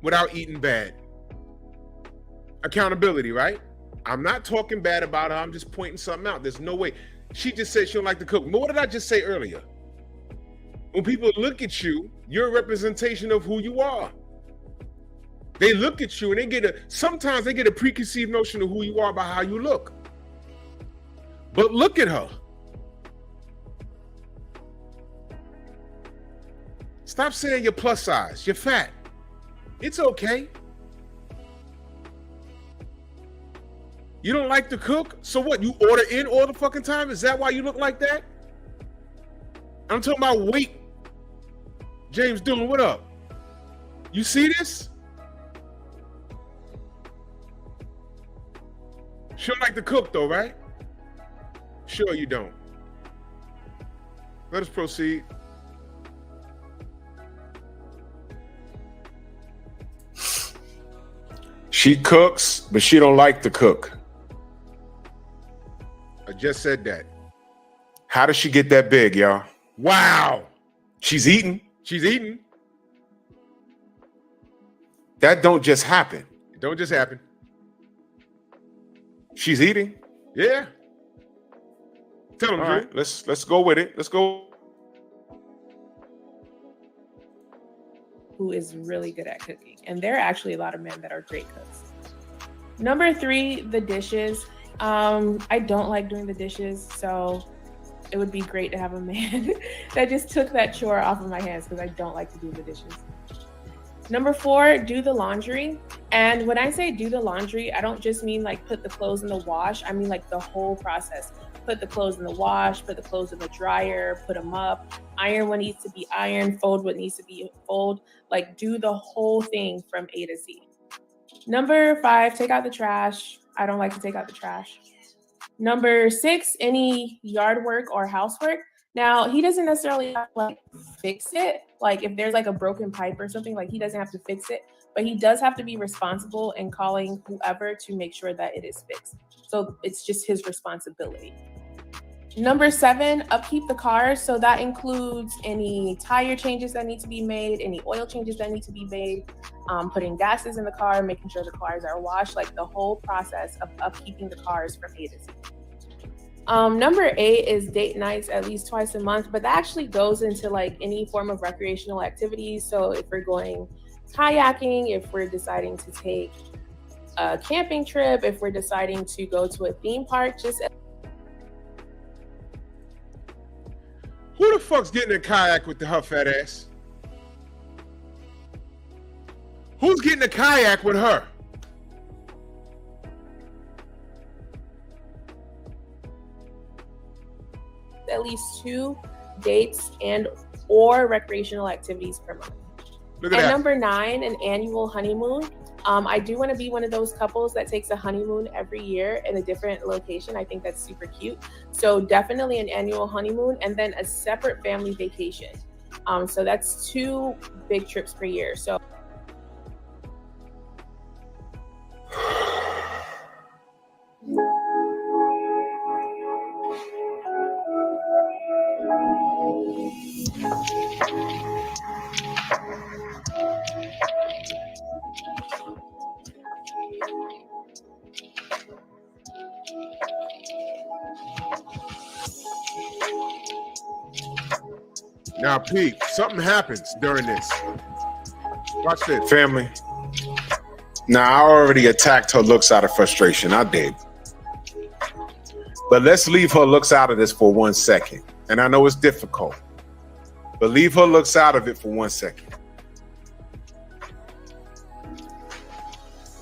without eating bad. Accountability, right? I'm not talking bad about her. I'm just pointing something out. There's no way. She just said she don't like to cook. But what did I just say earlier? When people look at you, you're a representation of who you are. They look at you and sometimes they get a preconceived notion of who you are by how you look. But look at her. Stop saying you're plus size. You're fat. It's okay. You don't like to cook? So what? You order in all the fucking time? Is that why you look like that? I'm talking about weight. James Dillon, what up? You see this? She don't like to cook though, right? Sure you don't. Let us proceed. She cooks, but she don't like to cook. I just said that. How does she get that big, y'all? Wow. She's eating. She's eating. That don't just happen. It don't just happen. She's eating. Yeah. Tell them, All Drew. right, let's go with it. Let's go. Who is really good at cooking. And there are actually a lot of men that are great cooks. Number 3, the dishes. I don't like doing the dishes, so it would be great to have a man that just took that chore off of my hands because I don't like to do the dishes. Number 4, do the laundry. And when I say do the laundry, I don't just mean like put the clothes in the wash. I mean like the whole process. Put the clothes in the wash, put the clothes in the dryer, put them up, iron what needs to be ironed, fold what needs to be fold. Like do the whole thing from A to Z. Number 5, take out the trash. I don't like to take out the trash. Number 6, any yard work or housework. Now, he doesn't necessarily have to like fix it. Like if there's like a broken pipe or something, like he doesn't have to fix it, but he does have to be responsible in calling whoever to make sure that it is fixed. So it's just his responsibility. Number 7, upkeep the car. So that includes any tire changes that need to be made, any oil changes that need to be made, putting gases in the car, making sure the cars are washed, like the whole process of upkeeping the cars from A to Z. Number 8 is date nights at least twice a month, but that actually goes into like any form of recreational activities. So if we're going kayaking, if we're deciding to take a camping trip, if we're deciding to go to a theme park, just Who the fuck's getting a kayak with her fat ass? Who's getting a kayak with her? at least 2 dates and or recreational activities per month. Look at And that. number 9, an annual honeymoon. I do want to be one of those couples that takes a honeymoon every year in a different location. I think that's super cute. So definitely an annual honeymoon and then a separate family vacation. So that's 2 big trips per year. So Now, Pete, something happens during this. Watch this. Family. Now, I already attacked her looks out of frustration. I did. But let's leave her looks out of this for 1 second. And I know it's difficult, but leave her looks out of it for 1 second.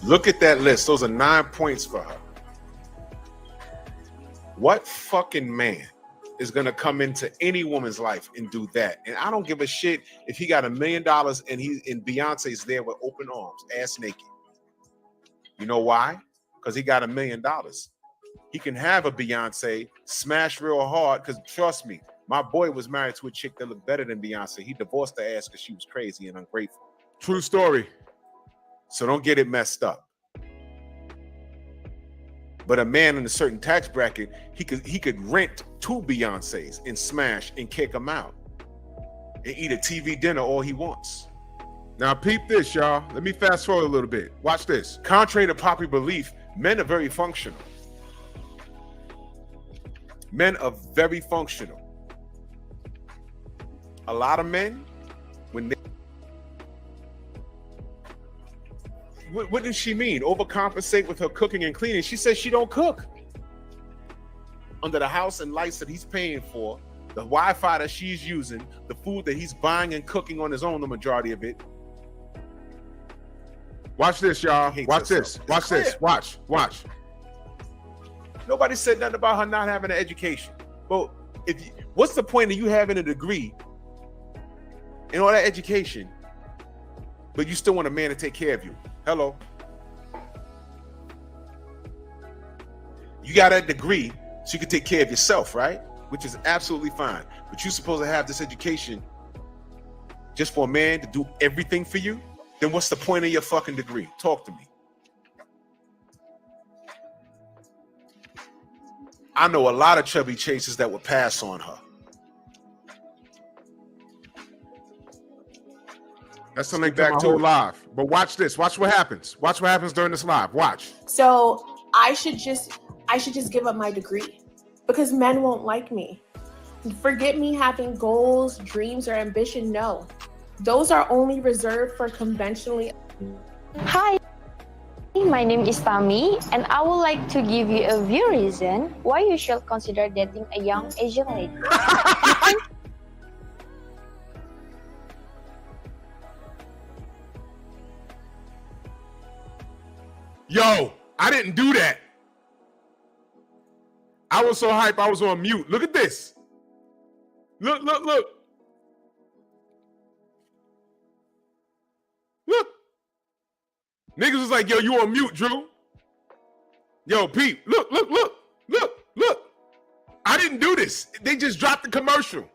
Look at that list. Those are 9 points for her. What fucking man is going to come into any woman's life and do that? And I don't give a shit if he got $1 million and Beyonce's there with open arms, ass naked. You know why? Because he got $1 million. He can have a Beyonce, smash real hard, because trust me, my boy was married to a chick that looked better than Beyonce. He divorced her ass because she was crazy and ungrateful. True story. So don't get it messed up. But a man in a certain tax bracket, he could rent 2 Beyoncés and smash and kick them out and eat a TV dinner all he wants. Now, peep this, y'all. Let me fast forward a little bit. Watch this. Contrary to popular belief, men are very functional. Men are very functional. A lot of men, when they... What does she mean? Overcompensate with her cooking and cleaning? She says she don't cook. Under the house and lights that he's paying for, the Wi-Fi that she's using, the food that he's buying and cooking on his own, the majority of it. Watch this, y'all. Watch this. herself. Watch this. Watch. Nobody said nothing about her not having an education. But what's the point of you having a degree and all that education, but you still want a man to take care of you? Hello. You got that degree so you can take care of yourself, right? Which is absolutely fine. But you're supposed to have this education just for a man to do everything for you? Then what's the point of your fucking degree? Talk to me. I know a lot of chubby chasers that would pass on her. That's something back to live. But watch this. Watch what happens. Watch what happens during this live. Watch. So I should just give up my degree because men won't like me. Forget me having goals, dreams, or ambition. No, those are only reserved for conventionally. Hi, my name is Tami, and I would like to give you a few reasons why you should consider dating a young Asian lady. Yo, I didn't do that. I was so hype, I was on mute. Look at this. Look. Look. Niggas was like, yo, you on mute, Drew. Yo, Pete, look. I didn't do this. They just dropped the commercial.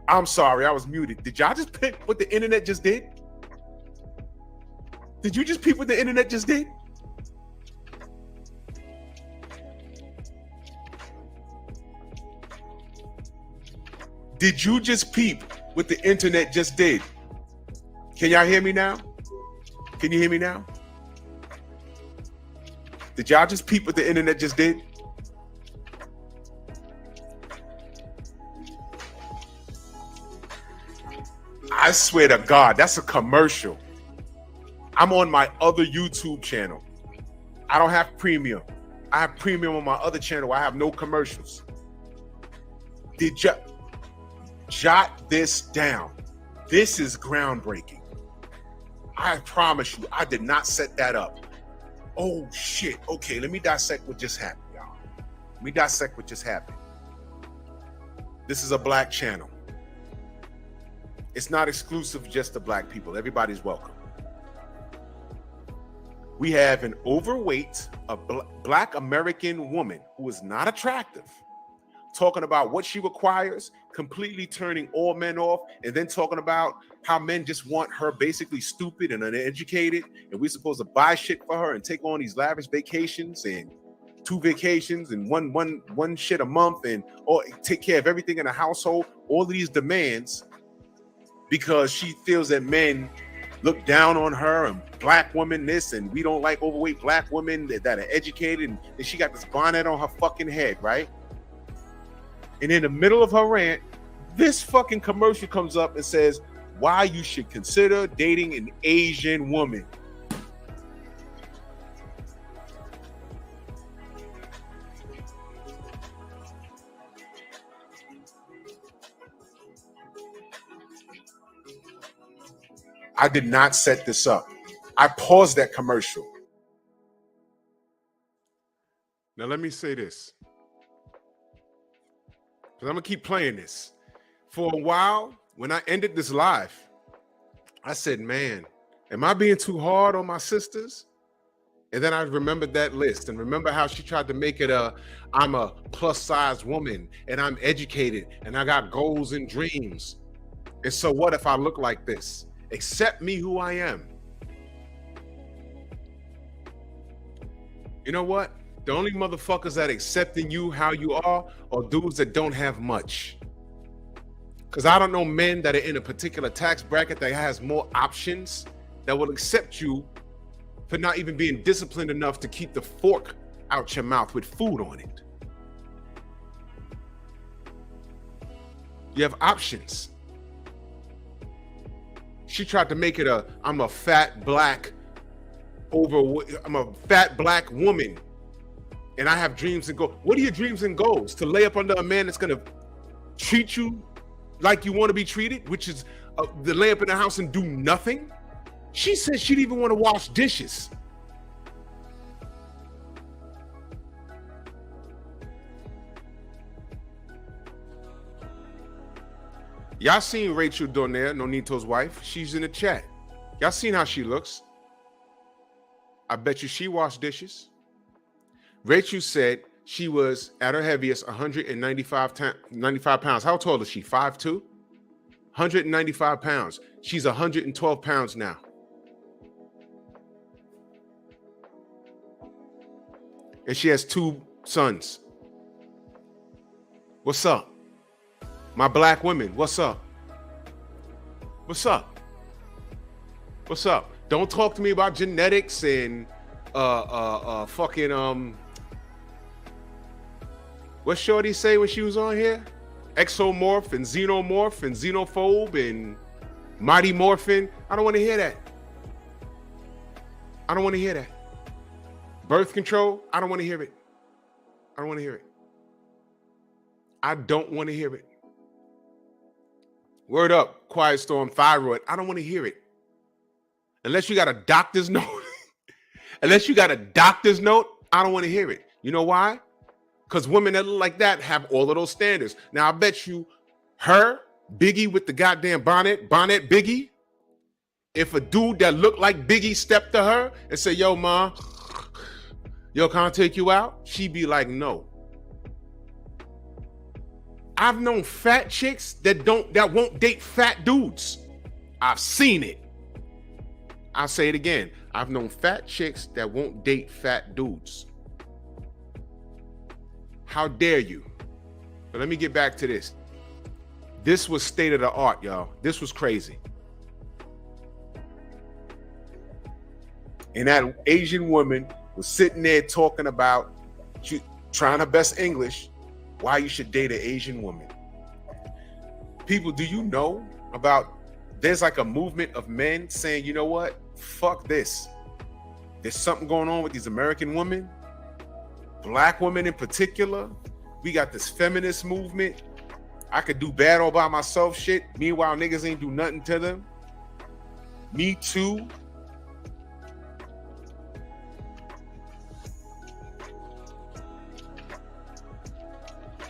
I'm sorry, I was muted. Did y'all just pick what the internet just did? Did you just peep what the internet just did? Did you just peep what the internet just did? Can y'all hear me now? Can you hear me now? Did y'all just peep what the internet just did? I swear to God, that's a commercial. I'm on my other YouTube channel. I don't have premium. I have premium on my other channel. I have no commercials. Did you jot this down? This is groundbreaking. I promise you, I did not set that up. Oh shit. Okay, let me dissect what just happened, y'all. Let me dissect what just happened. This is a black channel. It's not exclusive just to black people. Everybody's welcome. We have an overweight, black American woman who is not attractive, talking about what she requires, completely turning all men off, and then talking about how men just want her basically stupid and uneducated, and we're supposed to buy shit for her and take on these lavish vacations and 2 vacations and one shit a month and or take care of everything in the household. All of these demands because she feels that men look down on her and black women this, and we don't like overweight black women that are educated, and she got this bonnet on her fucking head, right? And in the middle of her rant, this fucking commercial comes up and says why you should consider dating an Asian woman. I did not set this up. I paused that commercial. Now let me say this, because I'm gonna keep playing this. For a while, when I ended this live, I said, man, am I being too hard on my sisters? And then I remembered that list and remember how she tried to make it I'm a plus size woman and I'm educated and I got goals and dreams. And so what if I look like this? Accept me who I am. You know what? The only motherfuckers that accepting you how you are dudes that don't have much. Because I don't know men that are in a particular tax bracket that has more options that will accept you for not even being disciplined enough to keep the fork out your mouth with food on it. You have options. She tried to make it I'm a fat black woman and I have dreams and goals. What are your dreams and goals? To lay up under a man that's gonna treat you like you want to be treated, which is to lay up in the house and do nothing? She said she didn't even want to wash dishes. Y'all seen Rachel Donaire, Nonito's wife? She's in the chat. Y'all seen how she looks? I bet you she washed dishes. Rachel said she was at her heaviest 195 pounds. How tall is she? 5'2"? 195 pounds. She's 112 pounds now. And she has 2 sons. What's up? My black women, what's up? What's up? What's up? Don't talk to me about genetics and fucking what Shorty say when she was on here? Exomorph and xenomorph and xenophobe and mighty morphin. I don't want to hear that. I don't want to hear that. Birth control, I don't want to hear it. I don't want to hear it. I don't want to hear it. Word up, Quiet Storm, thyroid. I don't want to hear it. Unless you got a doctor's note. Unless you got a doctor's note, I don't want to hear it. You know why? Because women that look like that have all of those standards. Now, I bet you her, Biggie with the goddamn bonnet Biggie, if a dude that looked like Biggie stepped to her and said, yo, ma, yo, can I take you out? She'd be like, no. I've known fat chicks that won't date fat dudes. I've seen it. I'll say it again. I've known fat chicks that won't date fat dudes. How dare you? But let me get back to this. This was state of the art, y'all. This was crazy. And that Asian woman was sitting there talking about, trying her best English, why you should date an Asian woman. People, do you know about, there's like a movement of men saying, you know what? Fuck this. There's something going on with these American women, black women in particular. We got this feminist movement. I could do bad all by myself shit. Meanwhile, niggas ain't do nothing to them. Me too.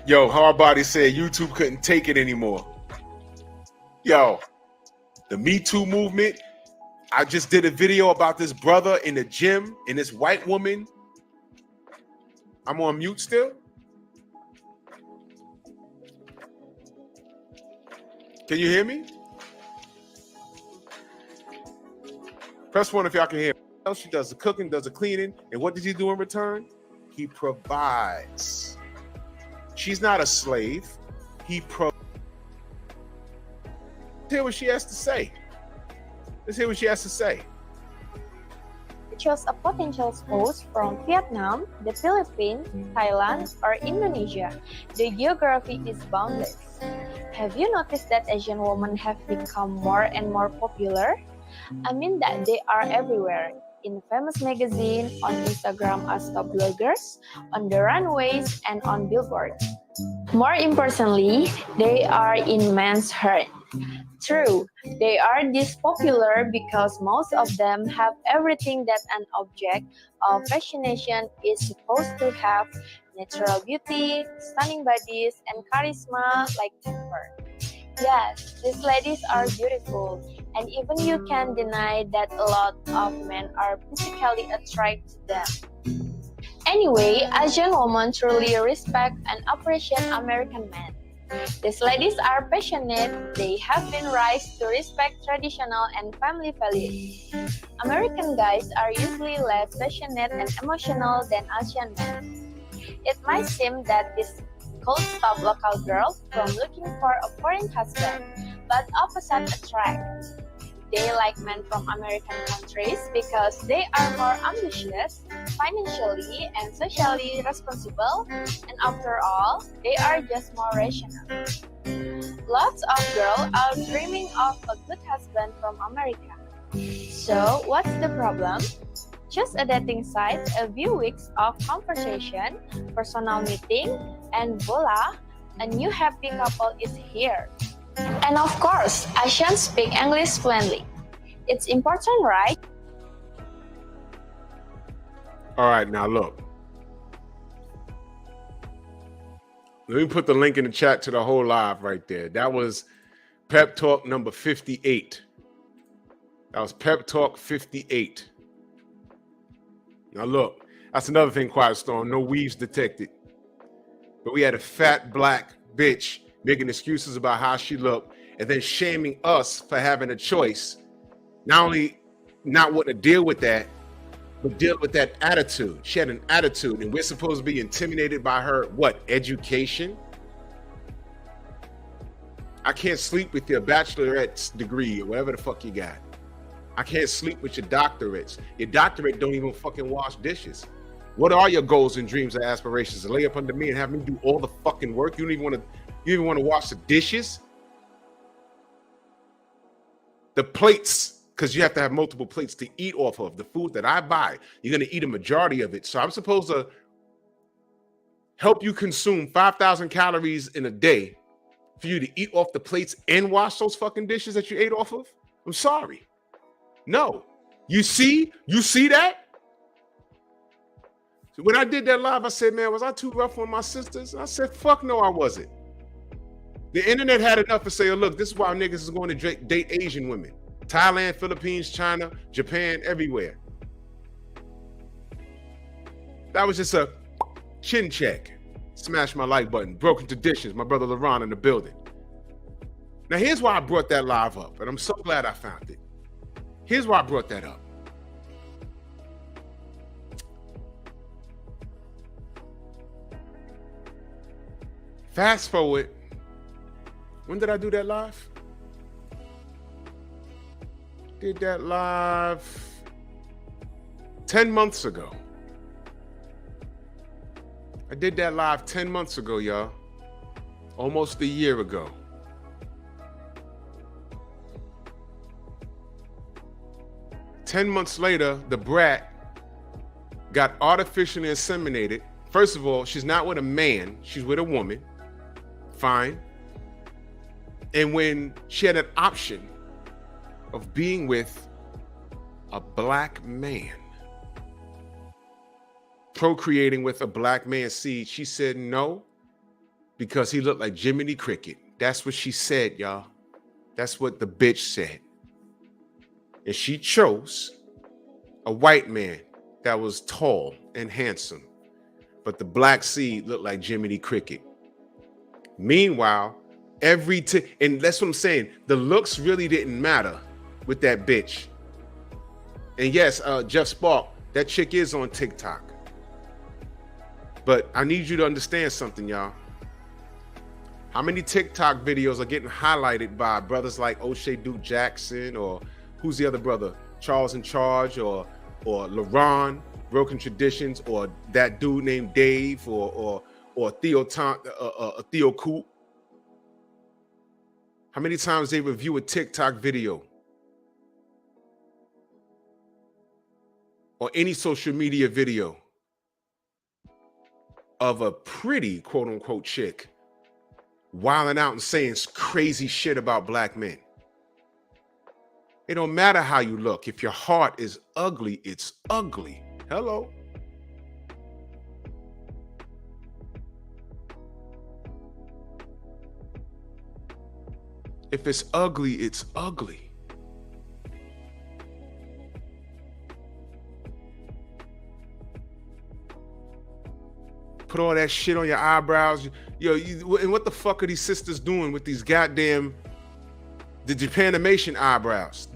Yo, Hardbody said YouTube couldn't take it anymore. Yo, the Me Too movement. I just did a video about this brother in the gym and this white woman. I'm on mute still. Can you hear me? Press 1 if y'all can hear me. She does the cooking, does the cleaning, and what does he do in return? He provides. She's not a slave. Let's hear what she has to say. Let's hear what she has to say. Choose a potential spouse from Vietnam, the Philippines, Thailand, or Indonesia. The geography is boundless. Have you noticed that Asian women have become more and more popular? I mean that they are everywhere. In famous magazine, on Instagram as top bloggers, on the runways, and on billboards. More importantly, they are in men's heart. True, they are this popular because most of them have everything that an object of fascination is supposed to have: natural beauty, stunning bodies, and charisma like temper. Yes, these ladies are beautiful, and even you can deny that a lot of men are physically attracted to them. Anyway, Asian women truly respect and appreciate American men. These ladies are passionate, they have been raised to respect traditional and family values. American guys are usually less passionate and emotional than Asian men. It might seem that this could stop local girls from looking for a foreign husband, but opposite attract. They like men from American countries because they are more ambitious, financially and socially responsible, and after all, they are just more rational. Lots of girls are dreaming of a good husband from America. So, what's the problem? Choose a dating site, a few weeks of conversation, personal meeting, and voila, a new happy couple is here. And of course, Asians speak English fluently. It's important, right? All right, now look. Let me put the link in the chat to the whole live right there. That was Pep Talk number 58. That was Pep Talk 58. Now look, that's another thing, Quiet Storm. No weaves detected. But we had a fat black bitch making excuses about how she looked and then shaming us for having a choice. Not only not wanting to deal with that, but deal with that attitude. She had an attitude, and we're supposed to be intimidated by her, what, education? I can't sleep with your bachelorette's degree or whatever the fuck you got. I can't sleep with your doctorates. Your doctorate don't even fucking wash dishes. What are your goals and dreams and aspirations? To lay up under me and have me do all the fucking work? You don't even want to wash the dishes? The plates, because you have to have multiple plates to eat off of. The food that I buy, you're going to eat a majority of it. So I'm supposed to help you consume 5,000 calories in a day for you to eat off the plates and wash those fucking dishes that you ate off of? I'm sorry. No. You see that? So when I did that live, I said, man, was I too rough on my sisters? I said, fuck no, I wasn't. The internet had enough to say, oh, look, this is why niggas is going to date Asian women. Thailand, Philippines, China, Japan, everywhere. That was just a chin check. Smash my like button. Broken traditions. My brother LaRon in the building. Now, here's why I brought that live up, and I'm so glad I found it. Here's why I brought that up. Fast forward. When did I do that live? Did that live 10 months ago. I did that live 10 months ago, y'all. Almost a year ago. Ten months later, the Brat got artificially inseminated. First of all, she's not with a man, she's with a woman. Fine. And when she had an option of being with a black man, procreating with a black man's seed, she said no, because he looked like Jiminy Cricket. That's what she said, y'all. That's what the bitch said. And she chose a white man that was tall and handsome, but the black seed looked like Jiminy Cricket. Meanwhile, and that's what I'm saying, the looks really didn't matter with that bitch. And yes, Jeff Spark, that chick is on TikTok. But I need you to understand something, y'all. How many TikTok videos are getting highlighted by brothers like O'Shea Duke Jackson, or who's the other brother? Charles in Charge, or LaRon, Broken Traditions, or that dude named Dave, or Theo Coop. How many times they review a TikTok video or any social media video of a pretty quote unquote chick wilding out and saying crazy shit about black men? It don't matter how you look. If your heart is ugly, it's ugly. Hello. If it's ugly, it's ugly. Put all that shit on your eyebrows. And what the fuck are these sisters doing with these goddamn the Japanimation eyebrows?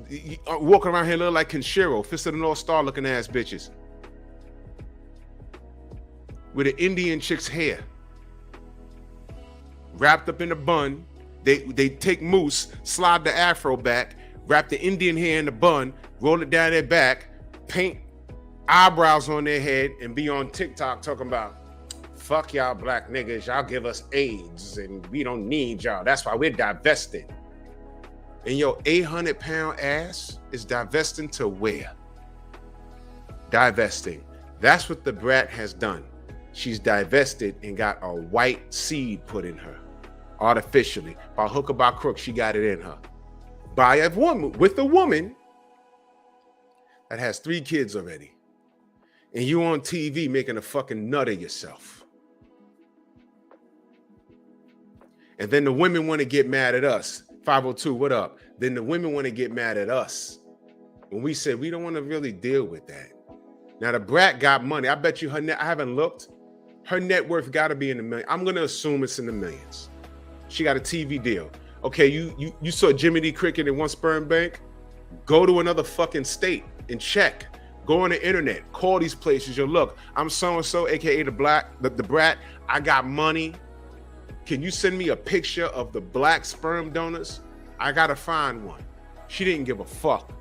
Walking around here looking like Kenshiro, Fist of the North Star looking ass bitches. With an Indian chick's hair. Wrapped up in a bun. They take mousse, slide the afro back, wrap the Indian hair in the bun, roll it down their back, paint eyebrows on their head, and be on TikTok talking about, fuck y'all black niggas, y'all give us AIDS and we don't need y'all. That's why we're divesting. And your 800-pound ass is divesting to where? Divesting. That's what the Brat has done. She's divested and got a white seed put in her. Artificially. By hook or by crook, she got it in her. By a woman, with a woman that has 3 kids already. And you on TV making a fucking nut of yourself. And then the women want to get mad at us. 502, what up? Then the women want to get mad at us when we said we don't want to really deal with that. Now the Brat got money. I bet you her net, I haven't looked. Her net worth got to be in the millions. I'm going to assume it's in the millions. She got a TV deal. Okay, you saw Jiminy Cricket in one sperm bank? Go to another fucking state and check. Go on the internet. Call these places. Yo, look, I'm so-and-so, aka the Brat. I got money. Can you send me a picture of the black sperm donors? I gotta find one. She didn't give a fuck.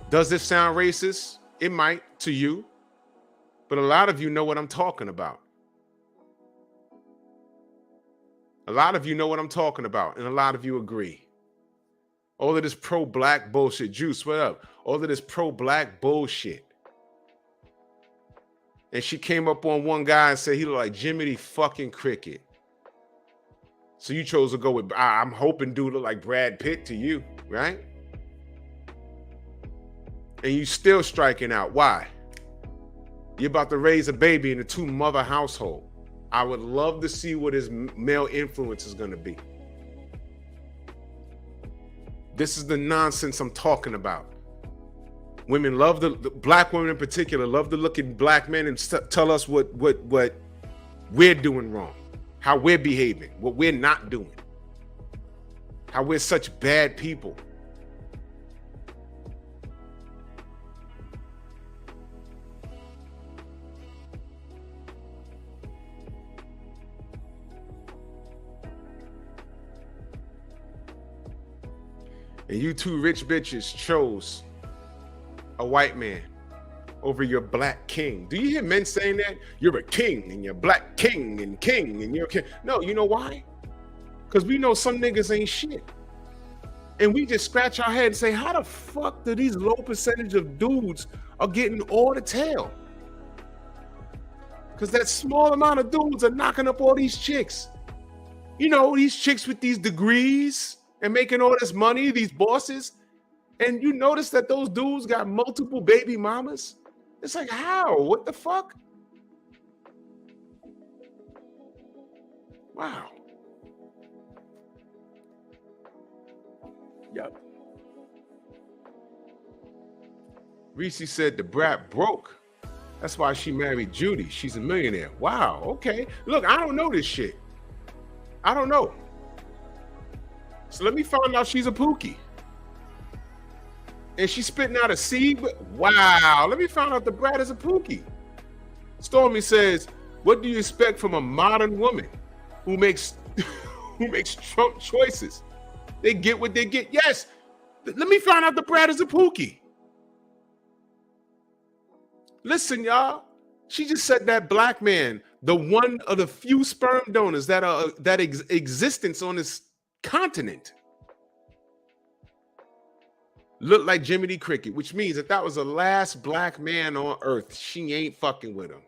Does this sound racist? It might to you, but a lot of you know what I'm talking about. A lot of you know what I'm talking about, and a lot of you agree. All of this pro-black bullshit. Juice, what up? All of this pro-black bullshit. And she came up on one guy and said he looked like Jiminy fucking Cricket. So you chose to go with, I'm hoping dude look like Brad Pitt to you, right? And you still striking out. Why? You're about to raise a baby in a two-mother household. I would love to see what his male influence is going to be. This is the nonsense I'm talking about. Women love the black women in particular love to look at black men and tell us what we're doing wrong, how we're behaving, what we're not doing, how we're such bad people. And you two rich bitches chose a white man over your black king. Do you hear men saying that? You're a king and you're black king and you're a king. No, you know why? Because we know some niggas ain't shit. And we just scratch our head and say, how the fuck do these low percentage of dudes are getting all the tail? Because that small amount of dudes are knocking up all these chicks. You know, these chicks with these degrees and making all this money, these bosses. And you notice that those dudes got multiple baby mamas? It's like, how? What the fuck? Wow. Yep. Reese said the brat broke. That's why she married Judy. She's a millionaire. Wow, okay. Look, I don't know this shit. I don't know. So let me find out she's a pookie. And she's spitting out a seed. Wow, let me find out the brat is a pookie. Stormy says, what do you expect from a modern woman who makes Trump choices? They get what they get. Yes, let me find out the brat is a pookie. Listen, y'all. She just said that black man, the one of the few sperm donors that existence on this continent, looked like Jiminy Cricket, which means if that was the last black man on earth, she ain't fucking with him.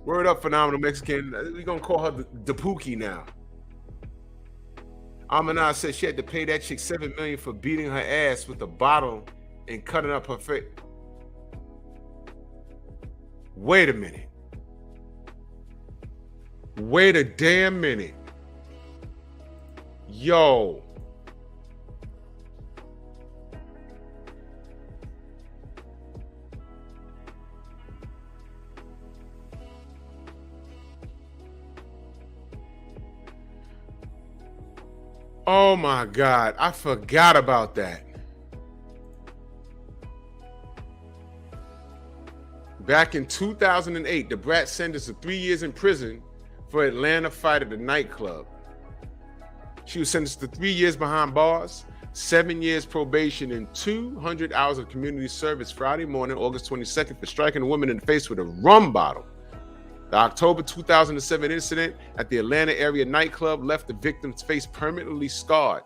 Word up, Phenomenal Mexican. We're going to call her the Pookie now. Amana said she had to pay that chick $7 million for beating her ass with a bottle and cutting up her face. Wait a minute. Wait a damn minute. Yo. Oh my God, I forgot about that. Back in 2008, the brat sentenced to 3 years in prison for Atlanta fight at the nightclub. She was sentenced to 3 years behind bars, 7 years probation, and 200 hours of community service Friday morning, August 22nd, for striking a woman in the face with a rum bottle. The October 2007 incident at the Atlanta area nightclub left the victim's face permanently scarred.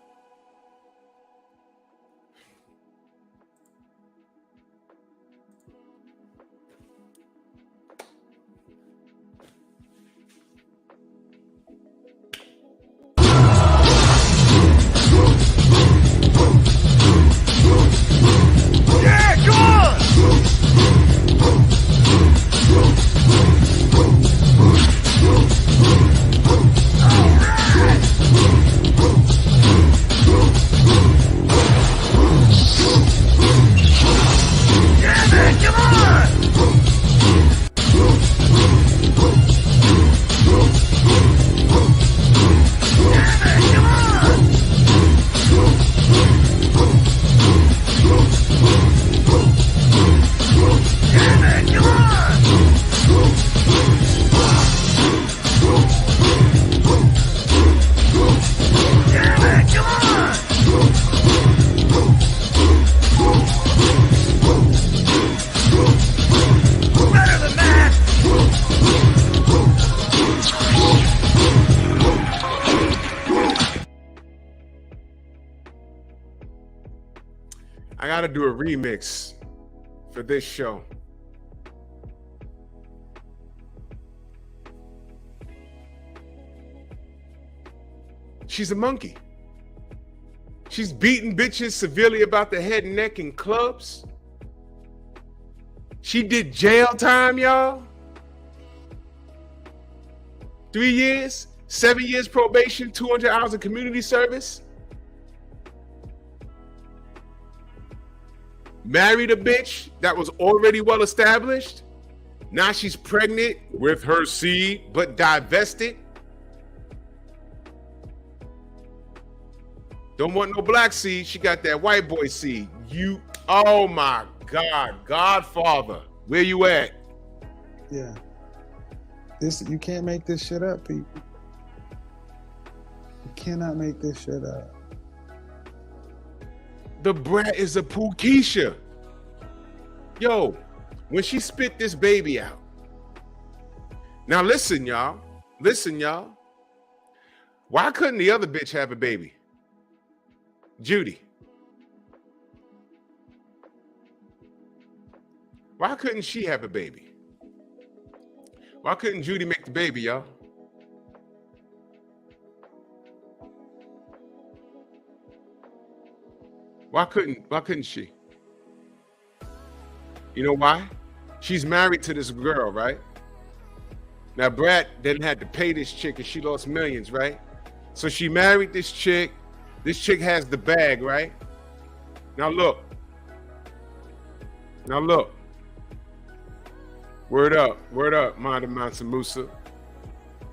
got to do a remix for this show. She's a monkey. She's beating bitches severely about the head and neck in clubs. She did jail time, y'all. 3 years, 7 years probation, 200 hours of community service. Married a bitch that was already well established. Now she's pregnant with her seed, but divested. Don't want no black seed. She got that white boy seed. Oh my God, Godfather, where you at? Yeah. You can't make this shit up, people. You cannot make this shit up. The brat is a Pookeisha. Yo, when she spit this baby out. Now listen, y'all. Listen, y'all. Why couldn't the other bitch have a baby? Judy. Why couldn't she have a baby? Why couldn't Judy make the baby, y'all? Why couldn't she? You know why? She's married to this girl, right? Now Brat didn't have to pay this chick and she lost millions, right? So she married this chick. This chick has the bag, right? Now look. Now look. Word up, Manda Mansa Musa.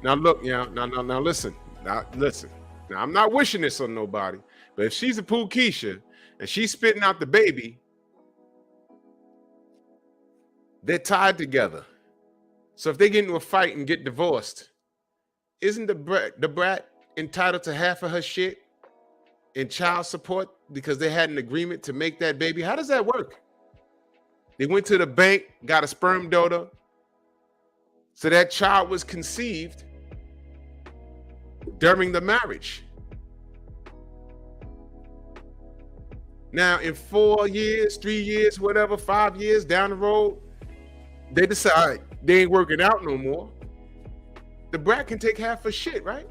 Now look, yeah, now listen. Now listen. Now I'm not wishing this on nobody, but if she's a Pookeisha and she's spitting out the baby, they're tied together. So if they get into a fight and get divorced, isn't the brat entitled to half of her shit in child support because they had an agreement to make that baby? How does that work? They went to the bank, got a sperm donor, so that child was conceived during the marriage. Now, in 4 years, 3 years, whatever, 5 years down the road, they decide they ain't working out no more. The brat can take half her shit, right?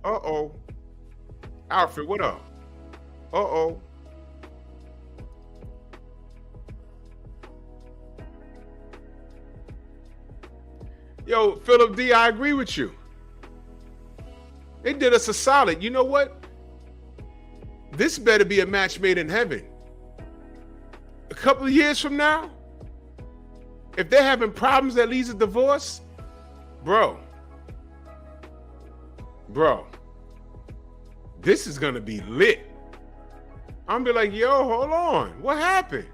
Uh-oh. Alfred, what up? Uh-oh. Yo, Philip D, I agree with you. They did us a solid. You know what? This better be a match made in heaven. A couple of years from now, if they're having problems that leads to divorce, bro, this is gonna be lit. I'm be like, yo, hold on, what happened?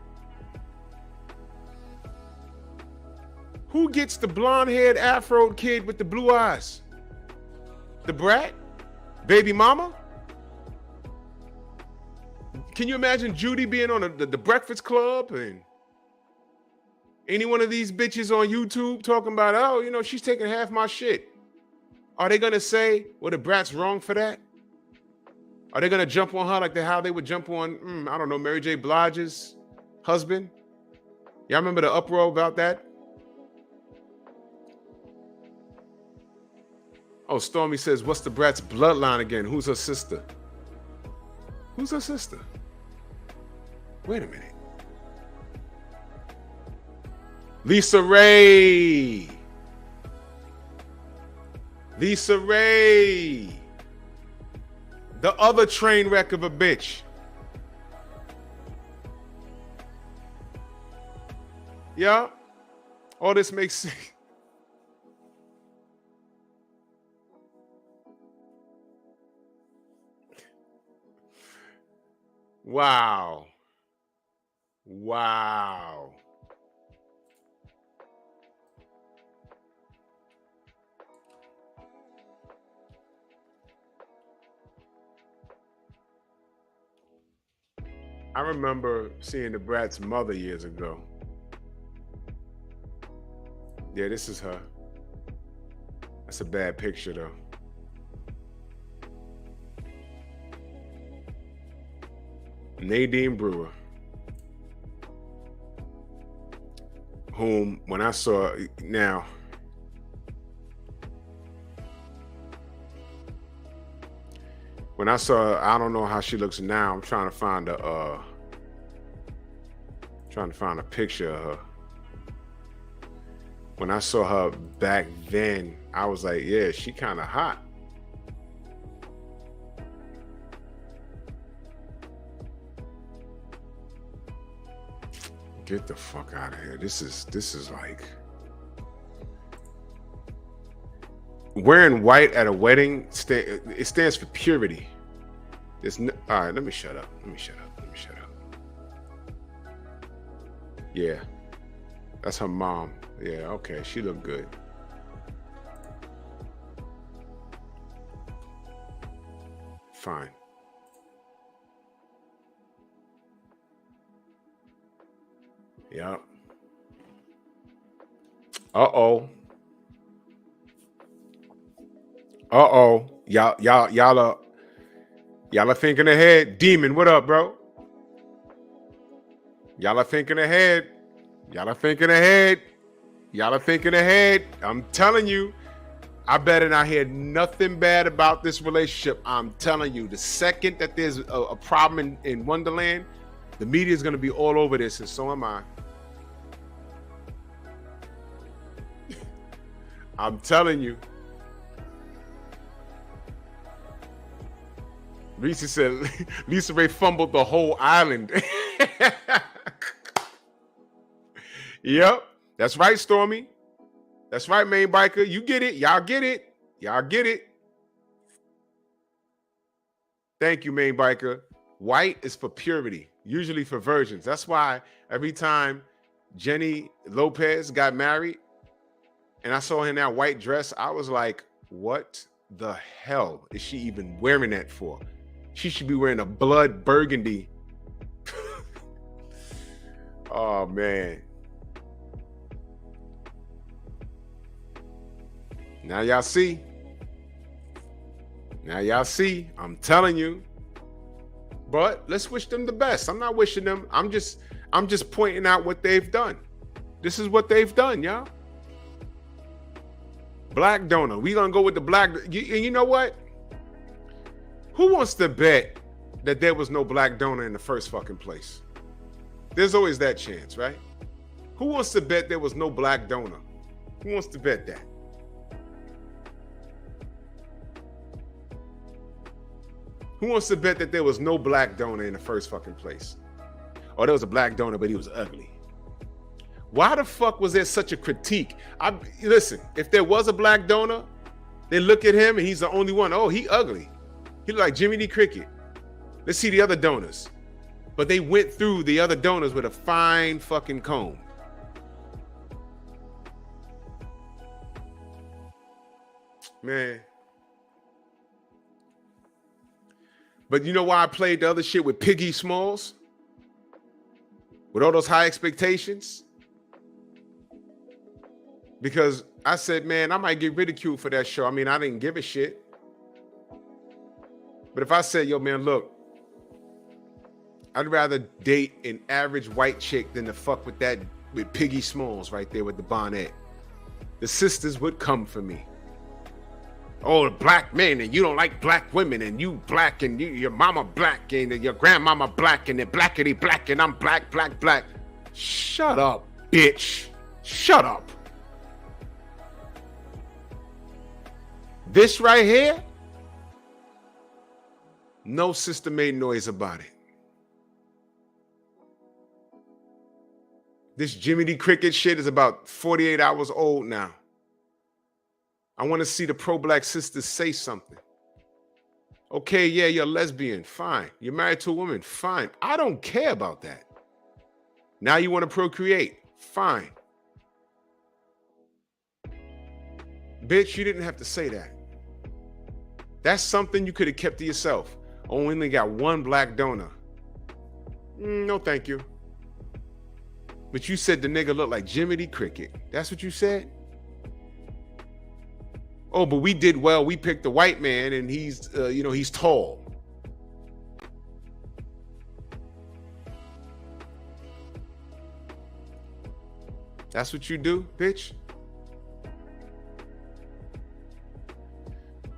Who gets the blonde-haired afro kid with the blue eyes? The brat? Baby mama? Can you imagine Judy being on the Breakfast Club and any one of these bitches on YouTube talking about, oh, you know, she's taking half my shit? Are they gonna say, well, the brat's wrong for that? Are they gonna jump on her like how they would jump on, I don't know, Mary J. Blige's husband? Y'all remember the uproar about that? Oh, Stormy says, what's the brat's bloodline again? Who's her sister? Who's her sister? Wait a minute. Lisa Ray. Lisa Ray. The other train wreck of a bitch. Yeah? All this makes sense. Wow. Wow. I remember seeing the brat's mother years ago. Yeah, this is her. That's a bad picture though. Nadine Brewer, whom when I saw now, when I saw, I don't know how she looks now. I'm trying to find a picture of her. When I saw her back then, I was like, yeah, she kind of hot. Get the fuck out of here. This is like wearing white at a wedding. It stands for purity. All right, let me shut up. Yeah, that's her mom. Yeah, okay, she looked good. Fine. Yep. Uh-oh. Y'all are thinking ahead. Demon, what up, bro? Y'all are thinking ahead. I'm telling you, I better not hear nothing bad about this relationship. I'm telling you, the second that there's a problem in Wonderland, the media is going to be all over this, and so am I. I'm telling you. Lisa said, Lisa Ray fumbled the whole island. Yep, that's right, Stormy. That's right, main biker. You get it. Y'all get it. Thank you, main biker. White is for purity, usually for virgins. That's why every time Jenny Lopez got married and I saw her in that white dress, I was like, what the hell is she even wearing that for? She should be wearing a blood burgundy. Oh, man. Now y'all see. I'm telling you. But let's wish them the best. I'm not wishing them. I'm just pointing out what they've done. This is what they've done, y'all. Black donor. We gonna go with the black. You know what? Who wants to bet that there was no black donor in the first fucking place? There's always that chance, right? Who wants to bet there was no black donor? Who wants to bet that? Who wants to bet that there was no black donor in the first fucking place? Or there was a black donor, but he was ugly. Why the fuck was there such a critique? Listen, if there was a black donor, they look at him and he's the only one. Oh, he ugly. He look like Jimmy D. Cricket. Let's see the other donors. But they went through the other donors with a fine fucking comb. Man. But you know why I played the other shit with Piggy Smalls? With all those high expectations? Because I said, man, I might get ridiculed for that show. I mean, I didn't give a shit. But if I said, yo, man, look, I'd rather date an average white chick than to fuck with Piggy Smalls right there with the bonnet. The sisters would come for me. Oh, the black men, and you don't like black women, and you black, and your mama black, and your grandmama black, and they're blackity black, and I'm black. Shut up, bitch. Shut up. This right here, no sister made noise about it. This Jimmy D. Cricket shit is about 48 hours old now. I want to see the pro-black sisters say something. Okay, yeah, you're a lesbian. Fine. You're married to a woman. Fine. I don't care about that. Now you want to procreate. Fine. Bitch, you didn't have to say that. That's something you could have kept to yourself. Only got one black donor. No, thank you. But you said the nigga looked like Jimmy D. Cricket. That's what you said? Oh, but we did well. We picked the white man, and he's tall. That's what you do, bitch?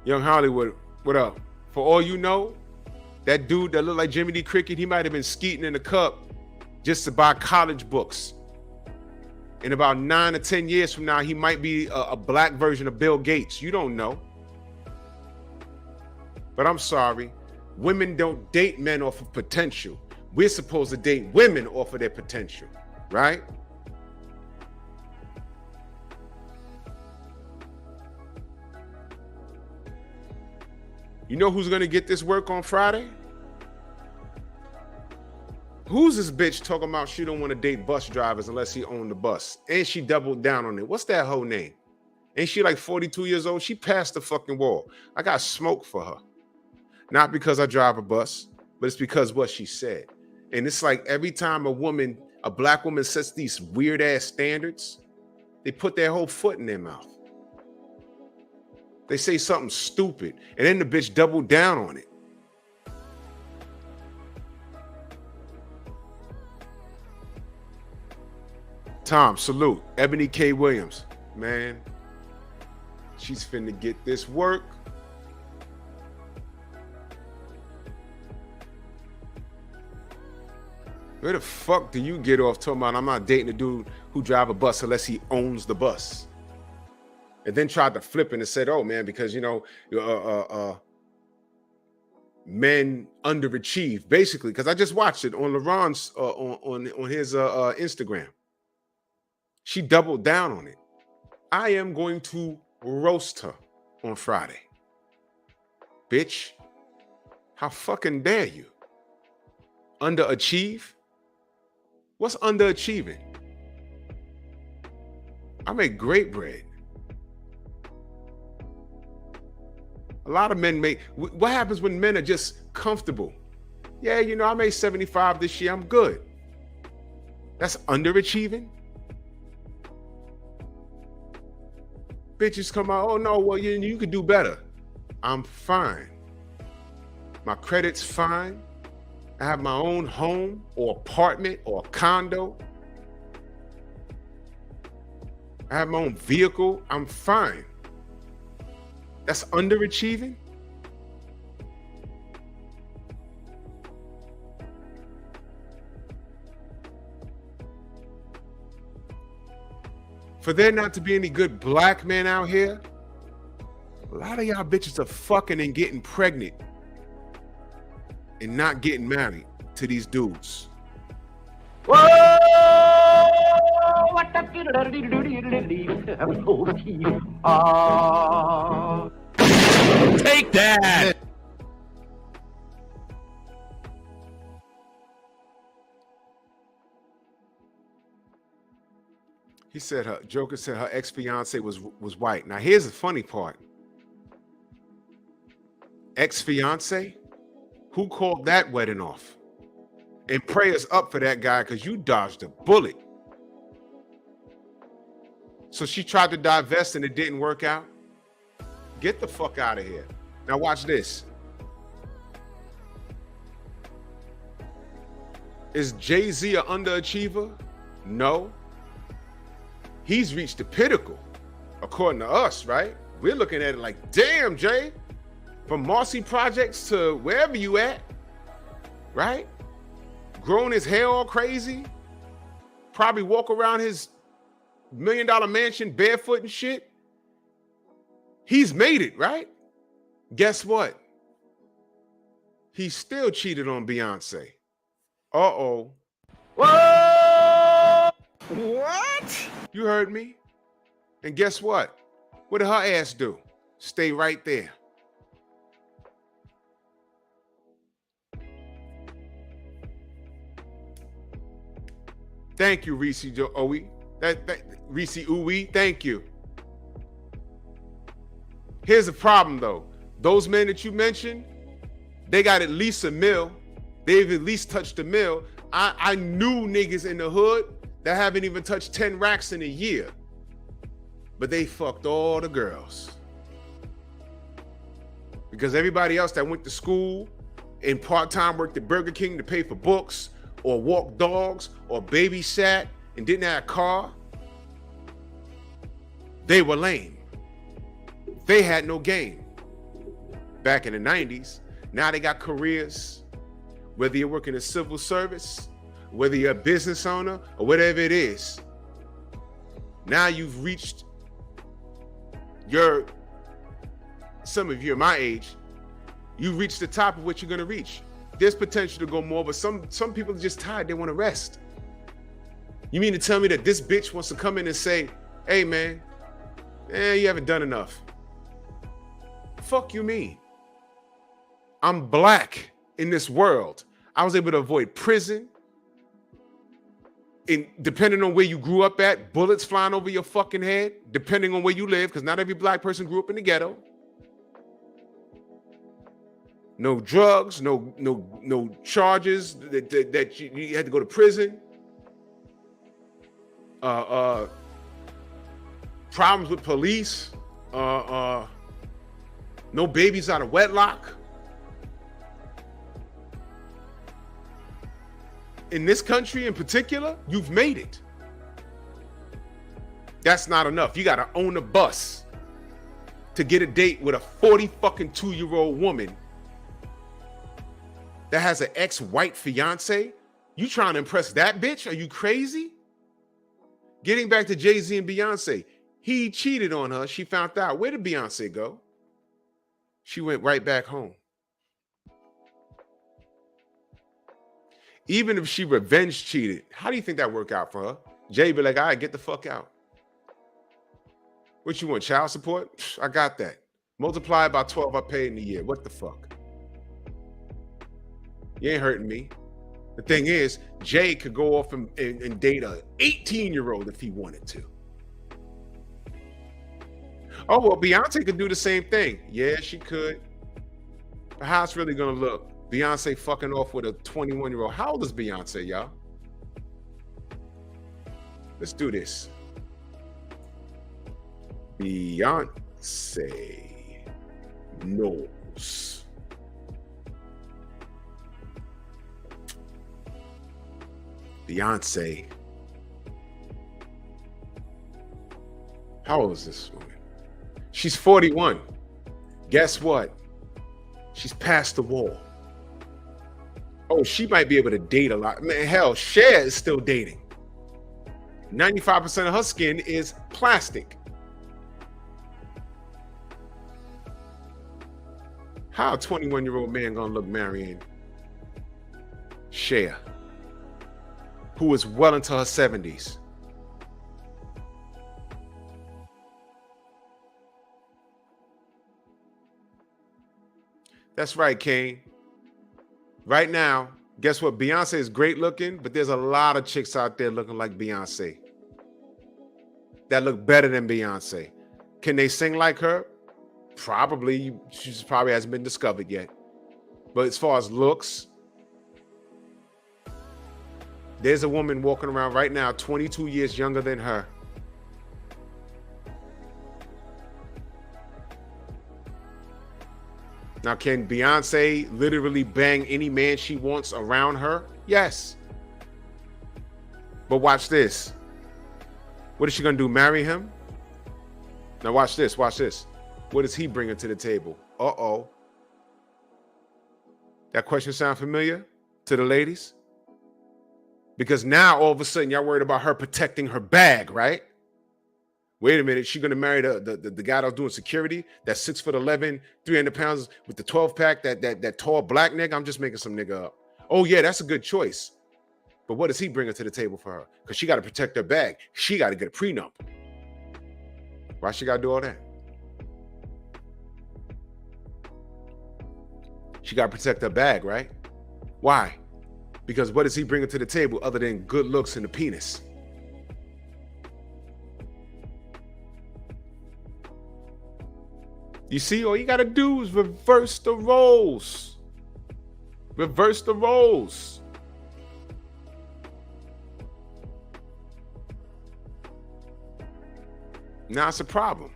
Young Hollywood, what up? For all you know, that dude that looked like Jimmy D. Cricket, he might have been skeeting in the cup just to buy college books. In about 9 or 10 years from now, he might be a black version of Bill Gates. You don't know. But I'm sorry, women don't date men off of potential. We're supposed to date women off of their potential, right? You know who's gonna get this work on Friday? Who's this bitch talking about she don't want to date bus drivers unless he owned the bus? And she doubled down on it. What's that whole name? Ain't she like 42 years old? She passed the fucking wall. I got smoke for her. Not because I drive a bus, but it's because what she said. And it's like every time a black woman sets these weird ass standards, they put their whole foot in their mouth. They say something stupid, and then the bitch doubled down on it. Tom, salute. Ebony K. Williams. Man, she's finna get this work. Where the fuck do you get off talking about I'm not dating a dude who drive a bus unless he owns the bus? And then tried to flip it and said, oh man, because you know, men underachieve, basically, because I just watched it on LaRon's on his Instagram. She doubled down on it. I am going to roast her on Friday. Bitch, how fucking dare you? Underachieve? What's underachieving? I make great bread. A lot of men make, what happens when men are just comfortable? Yeah, you know, I made 75 this year, I'm good. That's underachieving? Bitches come out, oh no, well, you could do better. I'm fine. My credit's fine. I have my own home or apartment or condo. I have my own vehicle. I'm fine. That's underachieving? For there not to be any good black men out here, a lot of y'all bitches are fucking and getting pregnant and not getting married to these dudes. Whoa! What the Take that! He said Joker said her ex-fiance was white. Now here's the funny part. Ex-fiance? Who called that wedding off? And prayers up for that guy because you dodged a bullet. So she tried to divest and it didn't work out. Get the fuck out of here. Now watch this. Is Jay-Z an underachiever? No. He's reached the pinnacle, according to us, right? We're looking at it like, damn, Jay, from Marcy Projects to wherever you at, right? Growing his hair all crazy, probably walk around his $1 million mansion barefoot and shit. He's made it, right? Guess what? He still cheated on Beyonce. Uh-oh. Whoa! What? You heard me. And guess what? What did her ass do? Stay right there. Thank you, Reese Owie. Reese Owie, thank you. Here's the problem, though. Those men that you mentioned, they got at least $1 million. They've at least touched $1 million. I knew niggas in the hood that haven't even touched 10 racks in a year. But they fucked all the girls. Because everybody else that went to school and part-time worked at Burger King to pay for books or walked dogs or babysat and didn't have a car, They were lame. They had no game. Back in the 90s, now they got careers, whether you're working in civil service, whether you're a business owner, or whatever it is. Now you've reached some of you are my age, you reached the top of what you're gonna reach. There's potential to go more, but some people are just tired, they wanna rest. You mean to tell me that this bitch wants to come in and say, hey man, you haven't done enough? Fuck you mean? I'm black in this world. I was able to avoid prison. And depending on where you grew up at, bullets flying over your fucking head, depending on where you live, because not every black person grew up in the ghetto. No drugs, no charges that you had to go to prison. Problems with police. No babies out of wedlock. In this country in particular, you've made it. That's not enough. You gotta own a bus to get a date with a 42-year-old woman that has an ex-white fiance. You trying to impress that bitch? Are you crazy? Getting back to Jay-Z and Beyonce, he cheated on her. She found out. Where did Beyonce go? She went right back home. Even if she revenge cheated, how do you think that worked out for her? Jay be like, all right, get the fuck out. What you want, child support? I got that. Multiply it by 12 I paid in a year. What the fuck? You ain't hurting me. The thing is, Jay could go off and date an 18-year-old if he wanted to. Oh, well, Beyonce could do the same thing. Yeah, she could. But how it's really gonna look? Beyonce fucking off with a 21-year-old. How old is Beyonce, y'all? Let's do this. Beyonce knows. Beyonce. How old is this woman? She's 41. Guess what? She's past the wall. Oh, she might be able to date a lot. Man, hell, Cher is still dating. 95% of her skin is plastic. How a 21-year-old man gonna look marrying Cher, who is well into her 70s? That's right, Kane. Right now, guess what? Beyonce is great looking, but there's a lot of chicks out there looking like Beyonce that look better than Beyonce. Can they sing like her? Probably. She probably hasn't been discovered yet. But as far as looks, there's a woman walking around right now, 22 years younger than her. Now, can Beyonce literally bang any man she wants around her? Yes. But watch this. What is she going to do? Marry him? Now, watch this. Watch this. What is he bringing to the table? Uh-oh. That question sound familiar to the ladies? Because now, all of a sudden, y'all worried about her protecting her bag, right? Wait a minute, she gonna marry the guy that was doing security, that's 6'11", 300 pounds with the 12-pack, that tall black nigga? I'm just making some nigga up. Oh yeah, that's a good choice. But what is he bringing to the table for her? Because she got to protect her bag. She got to get a prenup. Why she got to do all that? She got to protect her bag, right? Why? Because what is he bringing to the table other than good looks and the penis? You see, all you got to do is reverse the roles. Reverse the roles. Now it's a problem.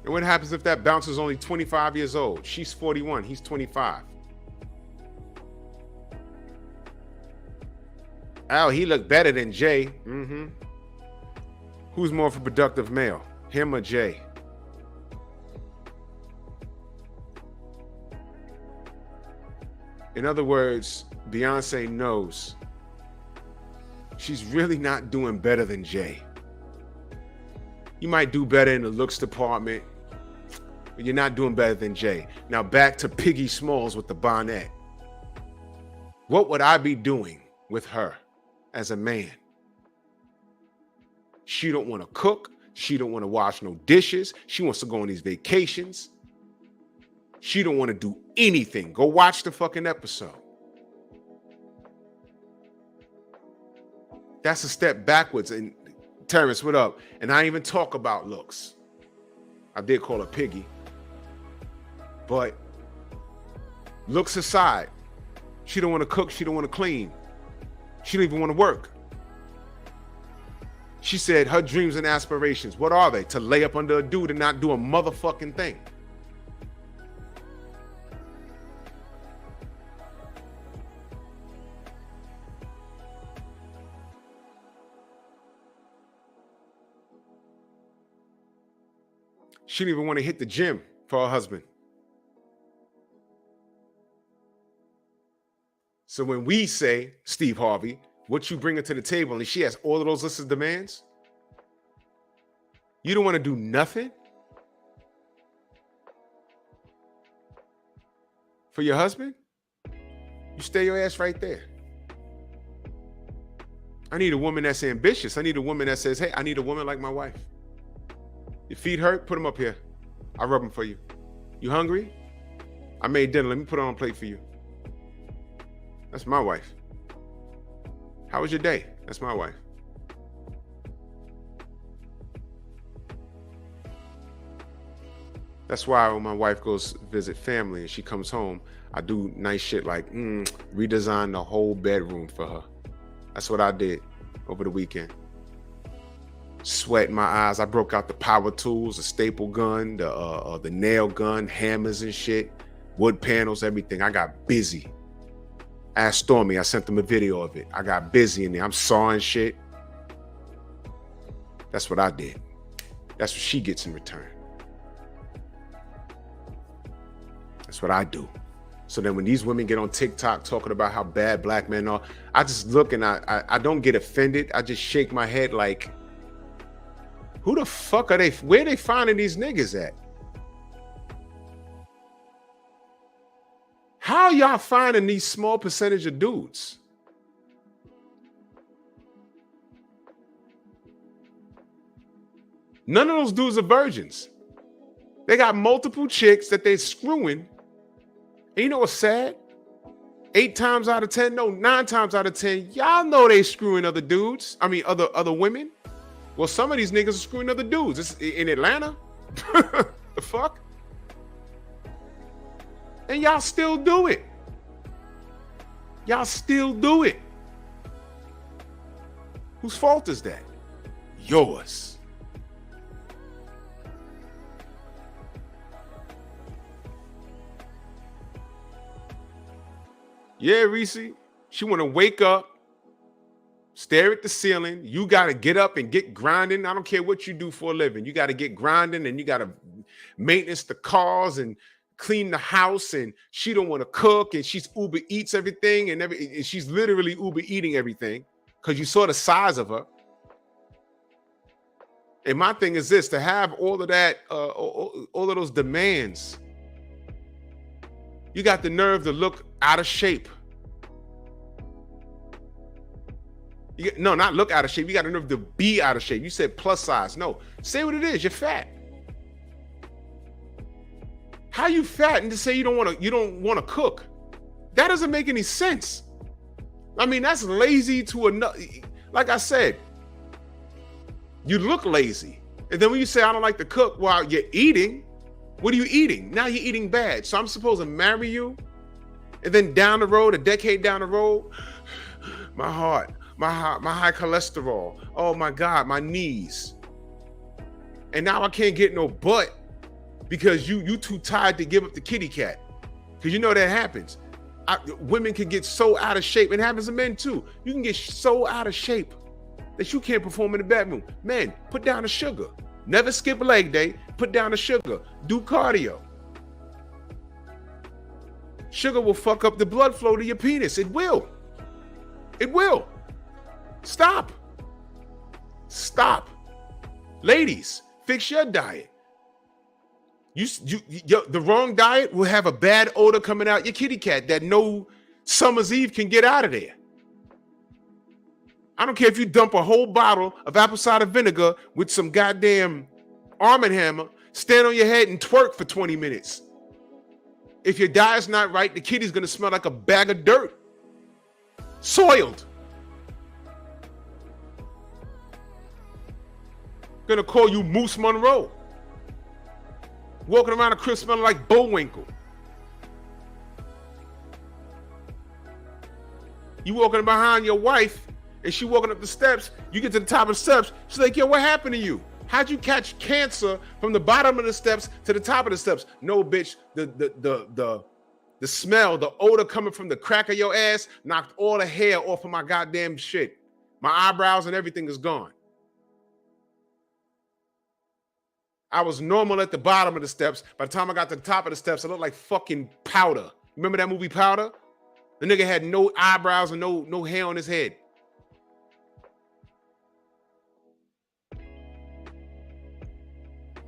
And what happens if that bouncer's only 25 years old? She's 41, he's 25. Al, he looked better than Jay. Who's more of a productive male, him or Jay? In other words, Beyonce knows she's really not doing better than Jay. You might do better in the looks department, but you're not doing better than Jay. Now back to Piggy Smalls with the bonnet. What would I be doing with her as a man? She don't want to cook. She don't want to wash no dishes. She wants to go on these vacations. She don't want to do anything. Go watch the fucking episode. That's a step backwards. And Terrence, what up? And I didn't even talk about looks. I did call her Piggy. But looks aside, she don't want to cook. She don't want to clean. She don't even want to work. She said her dreams and aspirations, what are they? To lay up under a dude and not do a motherfucking thing. She didn't even want to hit the gym for her husband. So when we say, Steve Harvey, what you bring her to the table, and she has all of those lists of demands, you don't want to do nothing for your husband? You stay your ass right there. I need a woman that's ambitious. I need a woman that says, hey, I need a woman like my wife. Your feet hurt? Put them up here. I'll rub them for you. You hungry? I made dinner. Let me put it on a plate for you. That's my wife. How was your day? That's my wife. That's why when my wife goes visit family and she comes home, I do nice shit like redesign the whole bedroom for her. That's what I did over the weekend. Sweat in my eyes. I broke out the power tools, the staple gun, the nail gun, hammers and shit, wood panels, everything. I got busy. Ask Stormy, I sent them a video of it. I got busy in there. I'm sawing shit. That's what I did. That's what she gets in return. That's what I do. So then when these women get on TikTok talking about how bad black men are, I just look and I don't get offended. I just shake my head like, who the fuck are they? Where are they finding these niggas at? How y'all finding these small percentage of dudes? None of those dudes are virgins. They got multiple chicks that they screwing. And you know what's sad? 8 times out of 10, no, 9 times out of 10, y'all know they screwing other dudes. I mean, other women. Well, some of these niggas are screwing other dudes. It's in Atlanta. The fuck? And y'all still do it. Y'all still do it. Whose fault is that? Yours. Yeah, Reese. She want to wake up, stare at the ceiling. You got to get up and get grinding. I don't care what you do for a living. You got to get grinding and you got to maintenance the cars and clean the house, and she don't want to cook, and she's Uber Eats everything, and she's literally Uber eating everything because you saw the size of her. And my thing is this: to have all of that, all of those demands, you got the nerve to look out of shape. No, not look out of shape. You got the nerve to be out of shape. You said plus size. No, say what it is. You're fat. How you fat and to say you don't want to cook? That doesn't make any sense. I mean, that's lazy to enough. Like I said, you look lazy. And then when you say I don't like to cook while you're eating, what are you eating? Now you're eating bad. So I'm supposed to marry you? And then down the road, a decade down the road, my heart, my high cholesterol. Oh my God, my knees. And now I can't get no butt because you too tired to give up the kitty cat. Because you know that happens. Women can get so out of shape. It happens to men too. You can get so out of shape that you can't perform in the bedroom. Men, put down the sugar. Never skip a leg day. Put down the sugar. Do cardio. Sugar will fuck up the blood flow to your penis. It will. It will. Stop. Stop. Ladies, fix your diet. The wrong diet will have a bad odor coming out your kitty cat that no summer's eve can get out of there. I don't care if you dump a whole bottle of apple cider vinegar with some goddamn Arm & Hammer, stand on your head and twerk for 20 minutes. If your diet's not right, the kitty's gonna smell like a bag of dirt. Soiled. Gonna call you Moose Monroe. Walking around the crib smelling like Bullwinkle. You walking behind your wife and she walking up the steps, you get to the top of the steps, she's like, yo, what happened to you? How'd you catch cancer from the bottom of the steps to the top of the steps? No, bitch, the smell, the odor coming from the crack of your ass knocked all the hair off of my goddamn shit. My eyebrows and everything is gone. I was normal at the bottom of the steps. By the time I got to the top of the steps, I looked like fucking Powder. Remember that movie Powder? The nigga had no eyebrows and no hair on his head.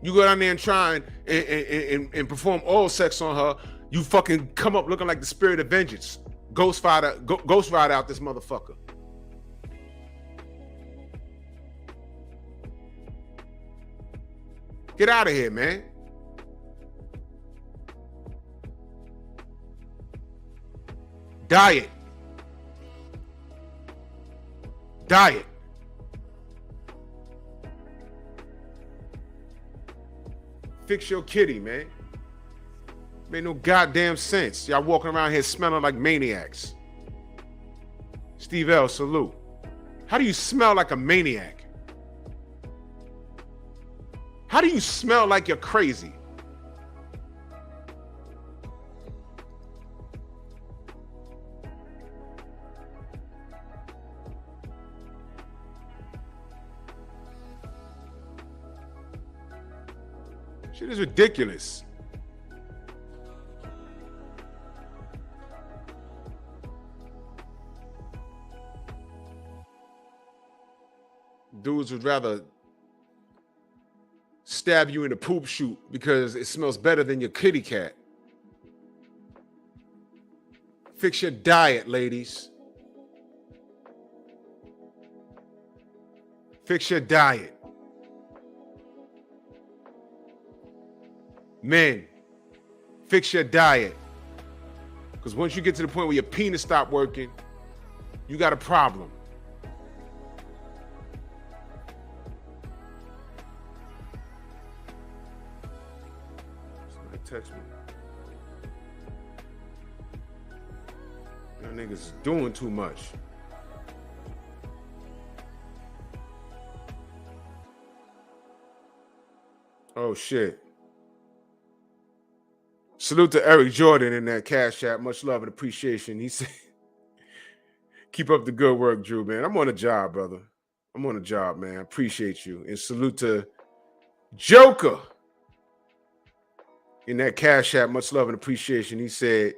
You go down there and try and perform oral sex on her, you fucking come up looking like the spirit of vengeance. Ghost ride out this motherfucker. Get out of here, man. Diet. Diet. Fix your kitty, man. Made no goddamn sense. Y'all walking around here smelling like maniacs. Steve L, salute. How do you smell like a maniac? How do you smell like you're crazy? Shit is ridiculous. Dudes would rather stab you in the poop chute because it smells better than your kitty cat. Fix your diet, ladies. Fix your diet. Men, fix your diet. Because once you get to the point where your penis stop working, you got a problem. Somebody text me. Y'all niggas is doing too much. Oh shit. Salute to Eric Jordan in that Cash App. Much love and appreciation. He said, keep up the good work, Drew, man. I'm on a job, brother. I'm on a job, man. I appreciate you. And salute to Joker in that Cash App. Much love and appreciation. He said,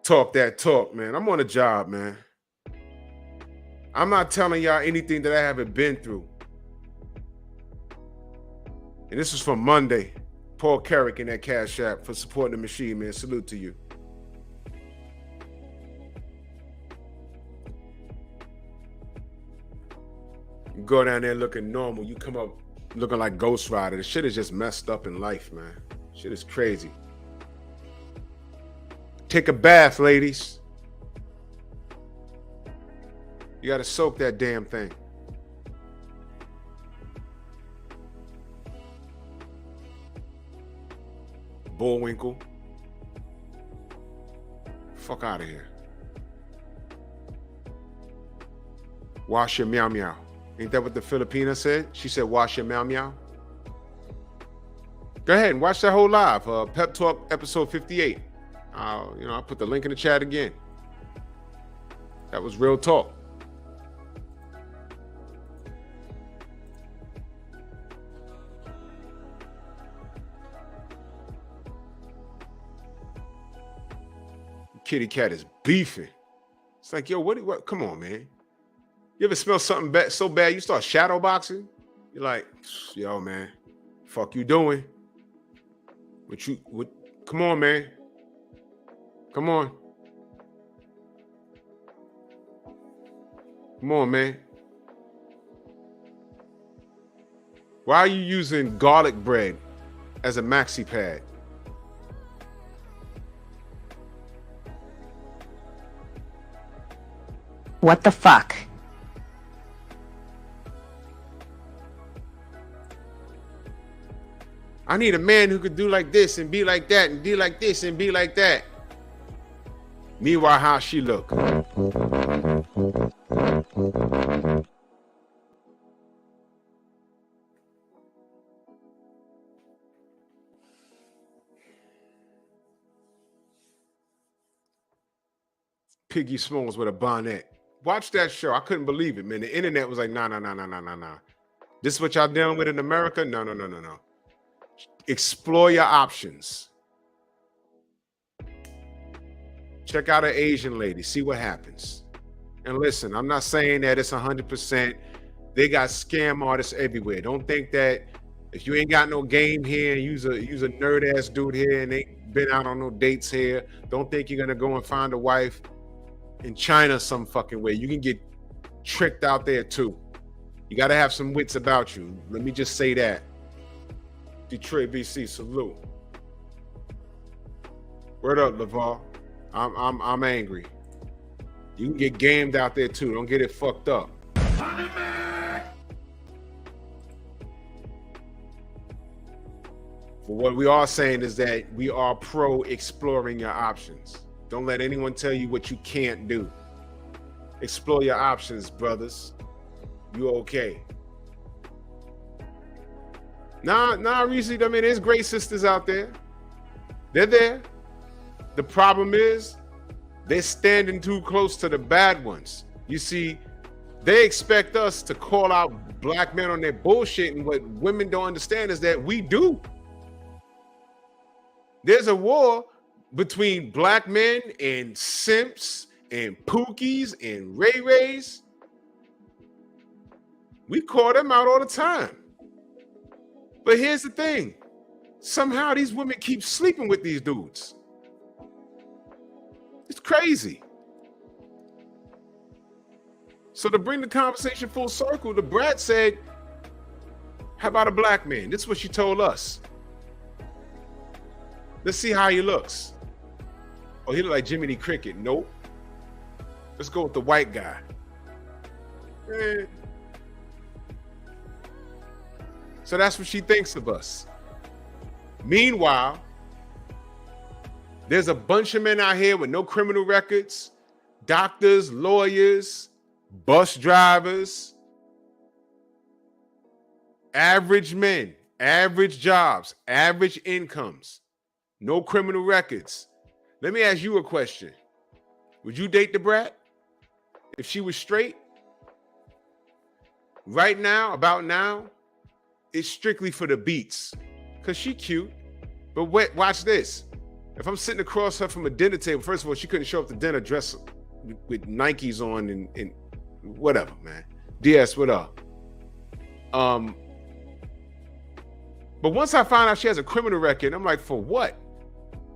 talk that talk, man. I'm on a job, man. I'm not telling y'all anything that I haven't been through. And this was from Monday. Paul Carrick in that Cash App for supporting the machine, man. Salute to you. You go down there looking normal. You come up looking like Ghost Rider. The shit is just messed up in life, man. Shit is crazy. Take a bath, ladies. You got to soak that damn thing. Bullwinkle. Fuck out of here. Wash your meow meow. Ain't that what the Filipina said? She said, wash your meow meow. Go ahead and watch that whole live. Pep Talk episode 58. I'll put the link in the chat again. That was real talk. kitty cat is beefing. It's like, yo, what? Come on, man. You ever smell something so bad you start shadow boxing? You're like, yo, man, fuck you doing? What? Come on, man. Come on. Come on, man. Why are you using garlic bread as a maxi pad? What the fuck? I need a man who could do like this and be like that and be like this and be like that. Meanwhile, how she look? Piggy Smalls with a bonnet. Watch that show. I couldn't believe it, man. The internet was like, nah. This is what y'all dealing with in America? No. Explore your options. Check out an Asian lady. See what happens. And listen, I'm not saying that it's 100%. They got scam artists everywhere. Don't think that if you ain't got no game here, use a nerd ass dude here and ain't been out on no dates here. Don't think you're gonna go and find a wife in China some fucking way. You can get tricked out there too. You got to have some wits about you. Let me just say that. Detroit, BC, salute. Word up, LeVar. I'm angry. You can get gamed out there too. Don't get it fucked up. But what we are saying is that we are pro exploring your options. Don't let anyone tell you what you can't do. Explore your options, brothers. You okay? Nah, Reese, I mean, there's great sisters out there. They're there. The problem is they're standing too close to the bad ones. You see, they expect us to call out black men on their bullshit, and what women don't understand is that we do. There's a war between black men and simps and pookies and ray-rays. We call them out all the time. But here's the thing. Somehow these women keep sleeping with these dudes. It's crazy. So to bring the conversation full circle, the Brat said, how about a black man? This is what she told us. Let's see how he looks. Oh, he look like Jiminy Cricket. Nope. Let's go with the white guy. So that's what she thinks of us. Meanwhile, there's a bunch of men out here with no criminal records, doctors, lawyers, bus drivers, average men, average jobs, average incomes, no criminal records. Let me ask you a question. Would you date the Brat if she was straight? Right now, about now, it's strictly for the beats because she cute. But watch this. If I'm sitting across her from a dinner table, first of all, she couldn't show up to dinner dressed with Nikes on and whatever, man. DS, what up? But once I find out she has a criminal record, I'm like, for what?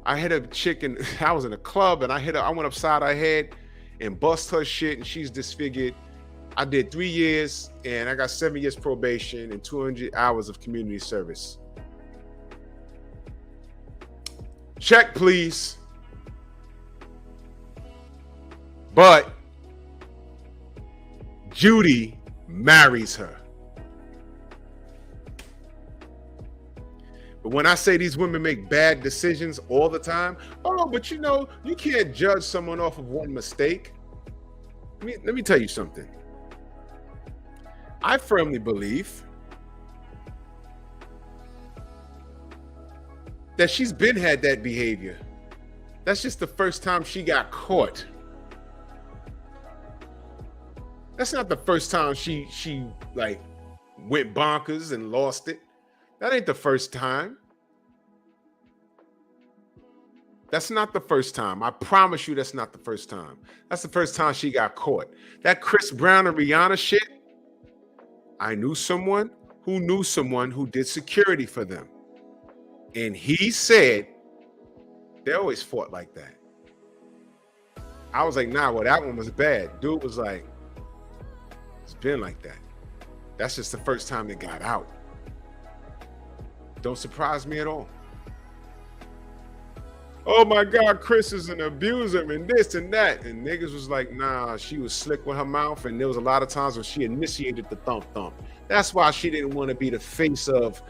I hit a chick and I was in a club and I went upside her head and bust her shit and she's disfigured. I did 3 years and I got 7 years probation and 200 hours of community service. Check, please. But Judy marries her. But when I say these women make bad decisions all the time, oh, but you know, you can't judge someone off of one mistake. Let me tell you something. I firmly believe that she's been had that behavior. That's just the first time she got caught. That's not the first time she like went bonkers and lost it. That ain't the first time. That's not the first time. I promise you that's not the first time. That's the first time she got caught. That Chris Brown and Rihanna shit, I knew someone who did security for them. And he said they always fought like that. I was like, nah, well, that one was bad. Dude was like, it's been like that. That's just the first time it got out. Don't surprise me at all. Oh my God, Chris is an abuser and this and that. And niggas was like, nah, she was slick with her mouth. And there was a lot of times when she initiated the thump. That's why she didn't want to be the face of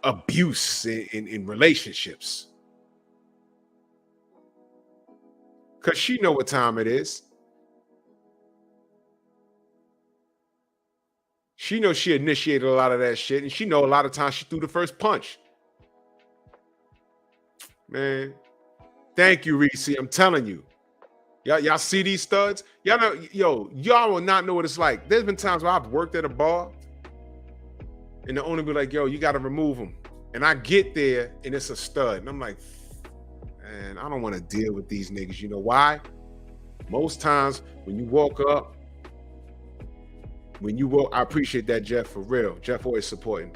abuse in relationships. Because she know what time it is. She knows she initiated a lot of that shit. And she know a lot of times she threw the first punch. Man, thank you, Reese. I'm telling you. Y'all see these studs? Y'all know, y'all will not know what it's like. There's been times where I've worked at a bar and the owner be like, yo, you got to remove him. And I get there and it's a stud. And I'm like, man, I don't want to deal with these niggas. You know why? Most times when you walk up, I appreciate that, Jeff, for real. Jeff always supporting.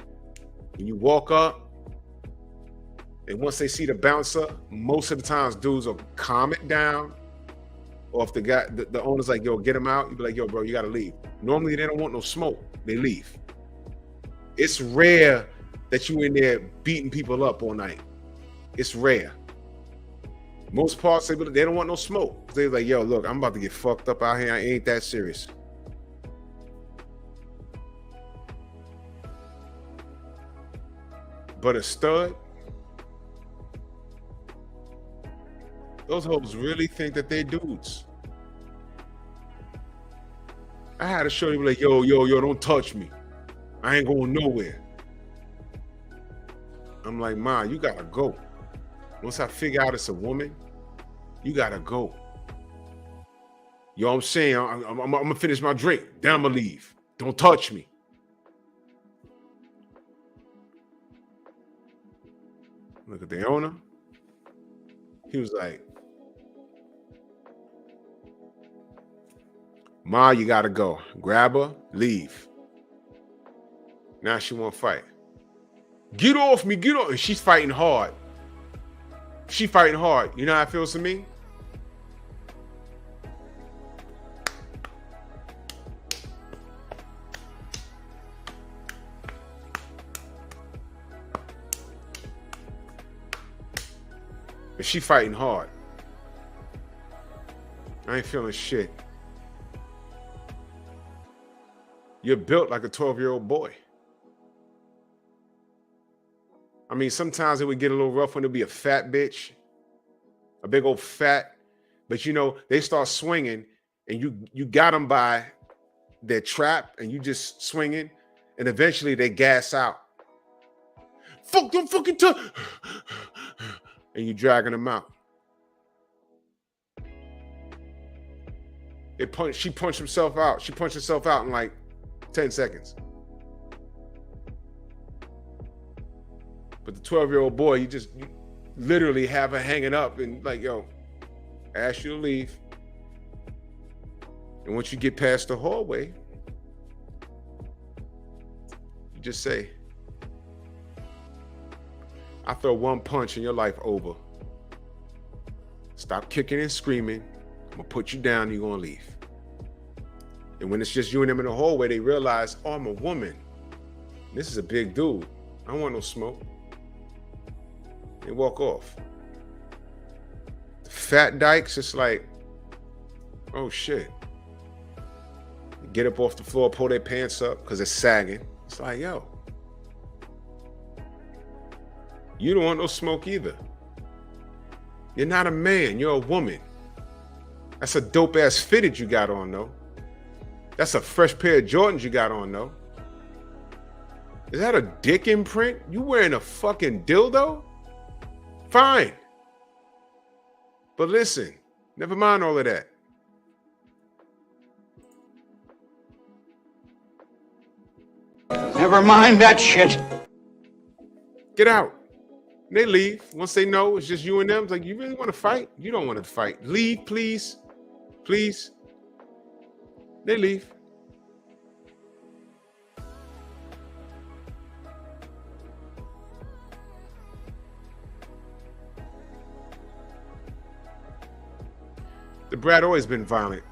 When you walk up, and once they see the bouncer, most of the times dudes will calm it down. Or if the guy, the owner's like, yo, get him out, you be like, yo, bro, you gotta leave. Normally they don't want no smoke. They leave. It's rare that you in there beating people up all night. It's rare. Most parts, they don't want no smoke. They're like, yo, look, I'm about to get fucked up out here. I ain't that serious. But a stud, those hoes really think that they dudes. I had a shorty be like, yo, don't touch me. I ain't going nowhere. I'm like, Ma, you gotta go. Once I figure out it's a woman, you gotta go. You know what I'm saying? I'm gonna finish my drink, then I'm gonna leave. Don't touch me. Look at the owner. He was like, Ma, you gotta go. Grab her, leave. Now she won't fight. Get off me, get off. And she's fighting hard. She fighting hard. You know how it feels to me? But she fighting hard. I ain't feeling shit. You're built like a 12-year-old boy. I mean, sometimes it would get a little rough when it'd be a fat bitch, a big old fat, but you know, they start swinging and you got them by their trap and you just swinging and eventually they gas out. Fuck them fucking and you dragging them out. She punched herself out. She punched herself out in like 10 seconds. But the 12-year-old boy, you literally have her hanging up and like, yo, ask you to leave. And once you get past the hallway, you just say, I throw one punch and your life over. Stop kicking and screaming. I'm gonna put you down and you're gonna leave. And when it's just you and them in the hallway, they realize, oh, I'm a woman. This is a big dude. I don't want no smoke. They walk off. The fat dykes, it's like, oh shit. They get up off the floor, pull their pants up because it's sagging. It's like, yo, you don't want no smoke either. You're not a man, you're a woman. That's a dope ass fitted you got on though. That's a fresh pair of Jordans you got on though. Is that a dick imprint? You wearing a fucking dildo? Fine. But listen, never mind all of that. Never mind that shit. Get out. They leave. Once they know it's just you and them, it's like, you really want to fight? You don't want to fight. Leave, please. Please. They leave. The Brat always been violent.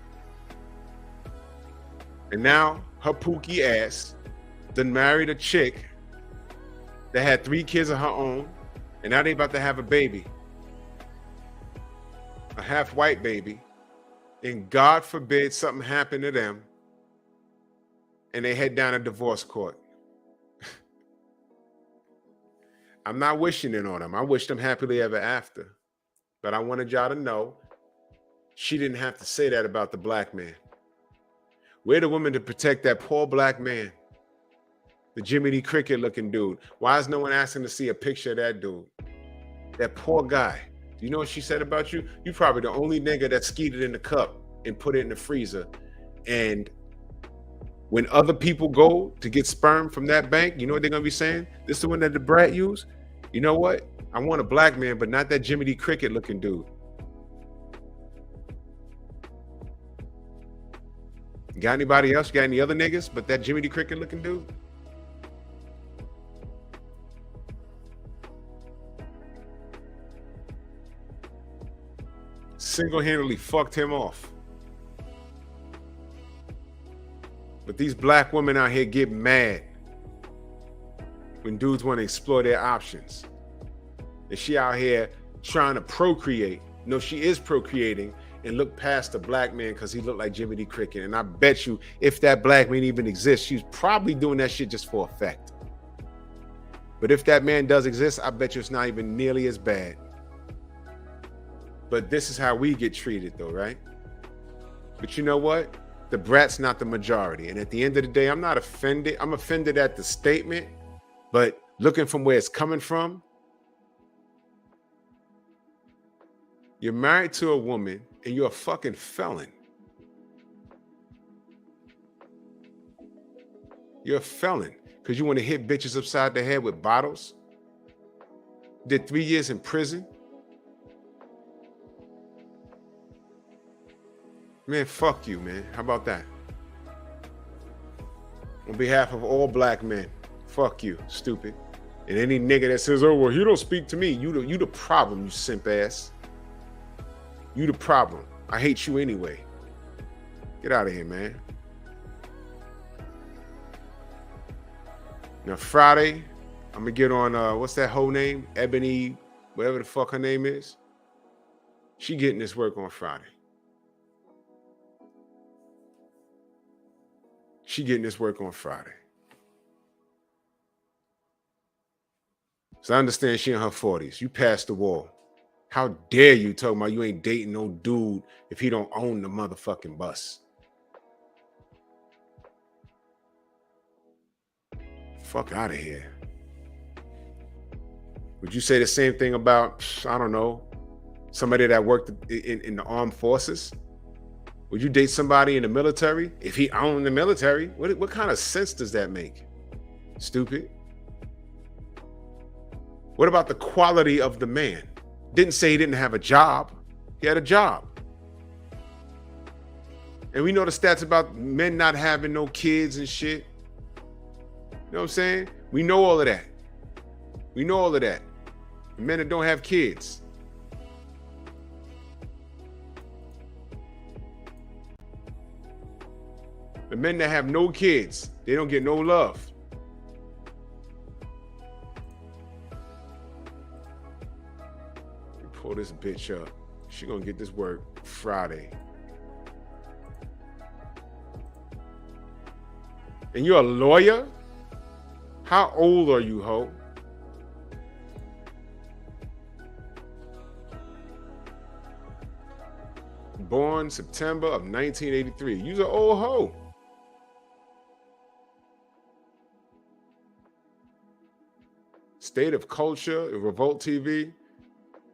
And now her pookie ass done married a chick that had 3 kids of her own, and now they about to have a baby. A half-white baby. And God forbid something happened to them and they head down a divorce court. I'm not wishing it on them. I wish them happily ever after. But I wanted y'all to know she didn't have to say that about the black man. We're the women to protect that poor black man. The Jimmy D. Cricket looking dude. Why is no one asking to see a picture of that dude? That poor guy. Do you know what she said about you? You probably the only nigga that skeeted in the cup and put it in the freezer. And when other people go to get sperm from that bank, you know what they're gonna be saying? This is the one that the Brat used? You know what? I want a black man, but not that Jimmy D. Cricket looking dude. Got anybody else? Got any other niggas but that Jimmy D. Cricket looking dude? Single-handedly fucked him off. But these black women out here get mad when dudes want to explore their options. And she out here trying to procreate. No, she is procreating and look past the black man because he looked like Jimmy D. Cricket. And I bet you if that black man even exists, she's probably doing that shit just for effect. But if that man does exist, I bet you it's not even nearly as bad. But this is how we get treated though, right? But you know what? The Brat's not the majority. And at the end of the day, I'm not offended. I'm offended at the statement, but looking from where it's coming from, you're married to a woman and you're a fucking felon. You're a felon because you want to hit bitches upside the head with bottles. Did 3 years in prison. Man, fuck you, man. How about that? On behalf of all black men, fuck you, stupid. And any nigga that says, oh, well, he don't speak to me. You the problem, you simp ass. You the problem. I hate you anyway. Get out of here, man. Now, Friday, I'm gonna get on, what's that whole name? Ebony, whatever the fuck her name is. She getting this work on Friday. She getting this work on Friday. So I understand she in her 40s. You passed the wall. How dare you talk about you ain't dating no dude if he don't own the motherfucking bus? Fuck out of here. Would you say the same thing about, I don't know, somebody that worked in the armed forces? Would you date somebody in the military if he owned the military? What kind of sense does that make? Stupid. What about the quality of the man? Didn't say he didn't have a job. He had a job. And we know the stats about men not having no kids and shit. You know what I'm saying? We know all of that. We know all of that. The men that don't have kids. The men that have no kids, they don't get no love. Pull this bitch up. She gonna get this work Friday. And you're a lawyer? How old are you, ho? Born September of 1983. You're an old ho. State of Culture, Revolt TV,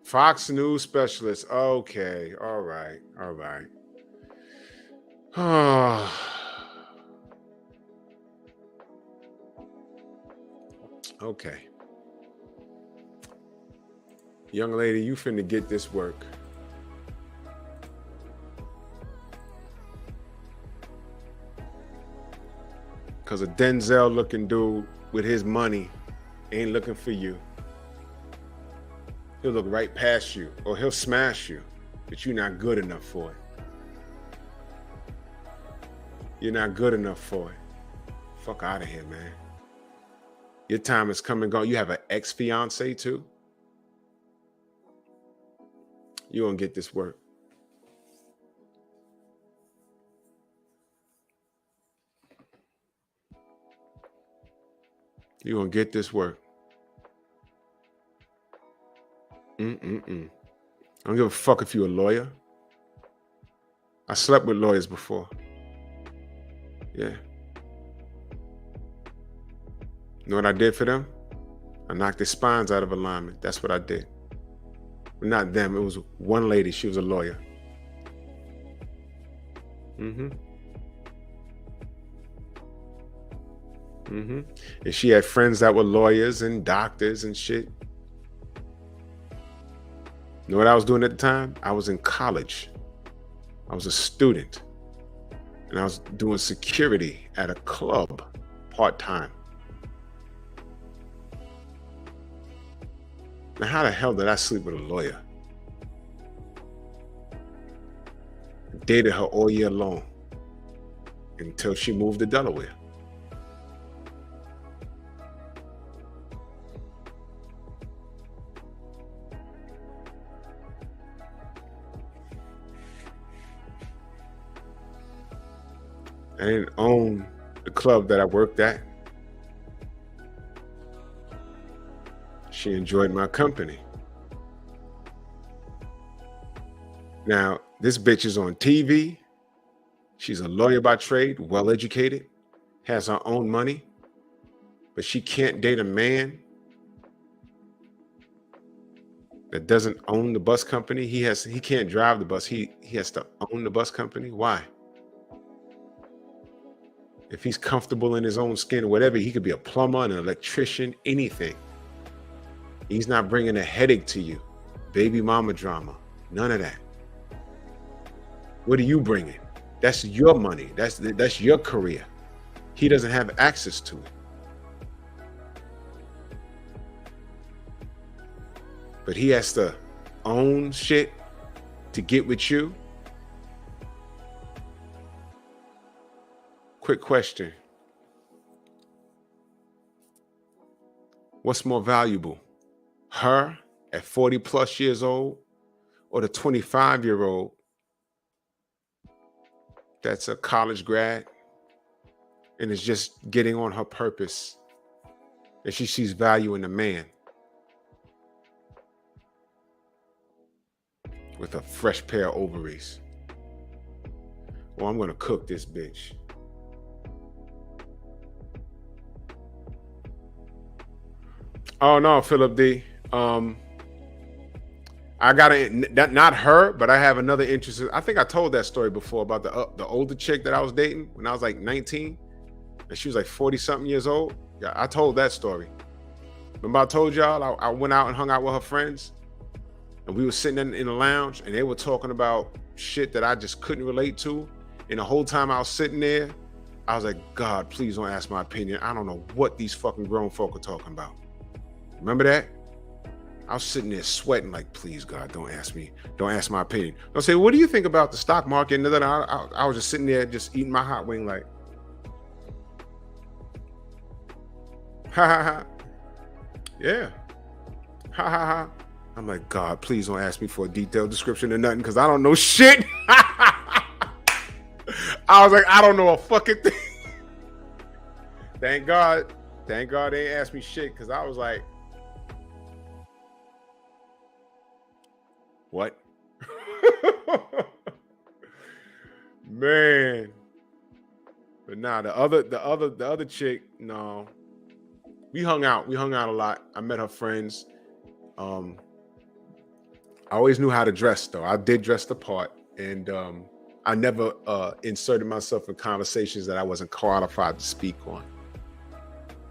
Fox News specialist. Okay, all right, all right. Okay. Young lady, you finna get this work. Because a Denzel looking dude with his money ain't looking for you. He'll look right past you, or he'll smash you, but you're not good enough for it. You're not good enough for it. Fuck out of here, man. Your time is come and gone. You have an ex-fiance too? You gonna get this work. You gonna get this work. I don't give a fuck if you're a lawyer. I slept with lawyers before. Yeah. You know what I did for them? I knocked their spines out of alignment. That's what I did. But not them. It was one lady. She was a lawyer. And she had friends that were lawyers and doctors and shit. You know what I was doing at the time? I was in college. I was a student. And I was doing security at a club part-time. Now, how the hell did I sleep with a lawyer? I dated her all year long until she moved to Delaware. I didn't own the club that I worked at. She enjoyed my company. Now, this bitch is on TV. She's a lawyer by trade, well-educated, has her own money, but she can't date a man that doesn't own the bus company. He can't drive the bus. He has to own the bus company. Why? If he's comfortable in his own skin, whatever, he could be a plumber, an electrician, anything. He's not bringing a headache to you. Baby mama drama. None of that. What are you bringing? That's your money. That's your career. He doesn't have access to it. But he has to own shit to get with you. Quick question. What's more valuable? Her at 40 plus years old, or the 25-year-old that's a college grad and is just getting on her purpose, and she sees value in a man with a fresh pair of ovaries? Well, I'm gonna cook this bitch. Oh no, Philip D. I got not her, but I have another interest. I think I told that story before about the older chick that I was dating when I was like 19, and she was like 40 something years old. Yeah, I told that story. Remember I told y'all I went out and hung out with her friends, and we were sitting in the lounge, and they were talking about shit that I just couldn't relate to. And the whole time I was sitting there, I was like, God, please don't ask my opinion. I don't know what these fucking grown folk are talking about. Remember that? I was sitting there sweating like, please, God, don't ask me. Don't ask my opinion. Don't say, what do you think about the stock market? And then I was just sitting there just eating my hot wing like, ha, ha, ha. Yeah. Ha, ha, ha. I'm like, God, please don't ask me for a detailed description or nothing because I don't know shit. I was like, I don't know a fucking thing. Thank God they ain't asked me shit because I was like, what? Man. But nah, the other chick, no. We hung out a lot. I met her friends. I always knew how to dress though. I did dress the part, and I never inserted myself in conversations that I wasn't qualified to speak on.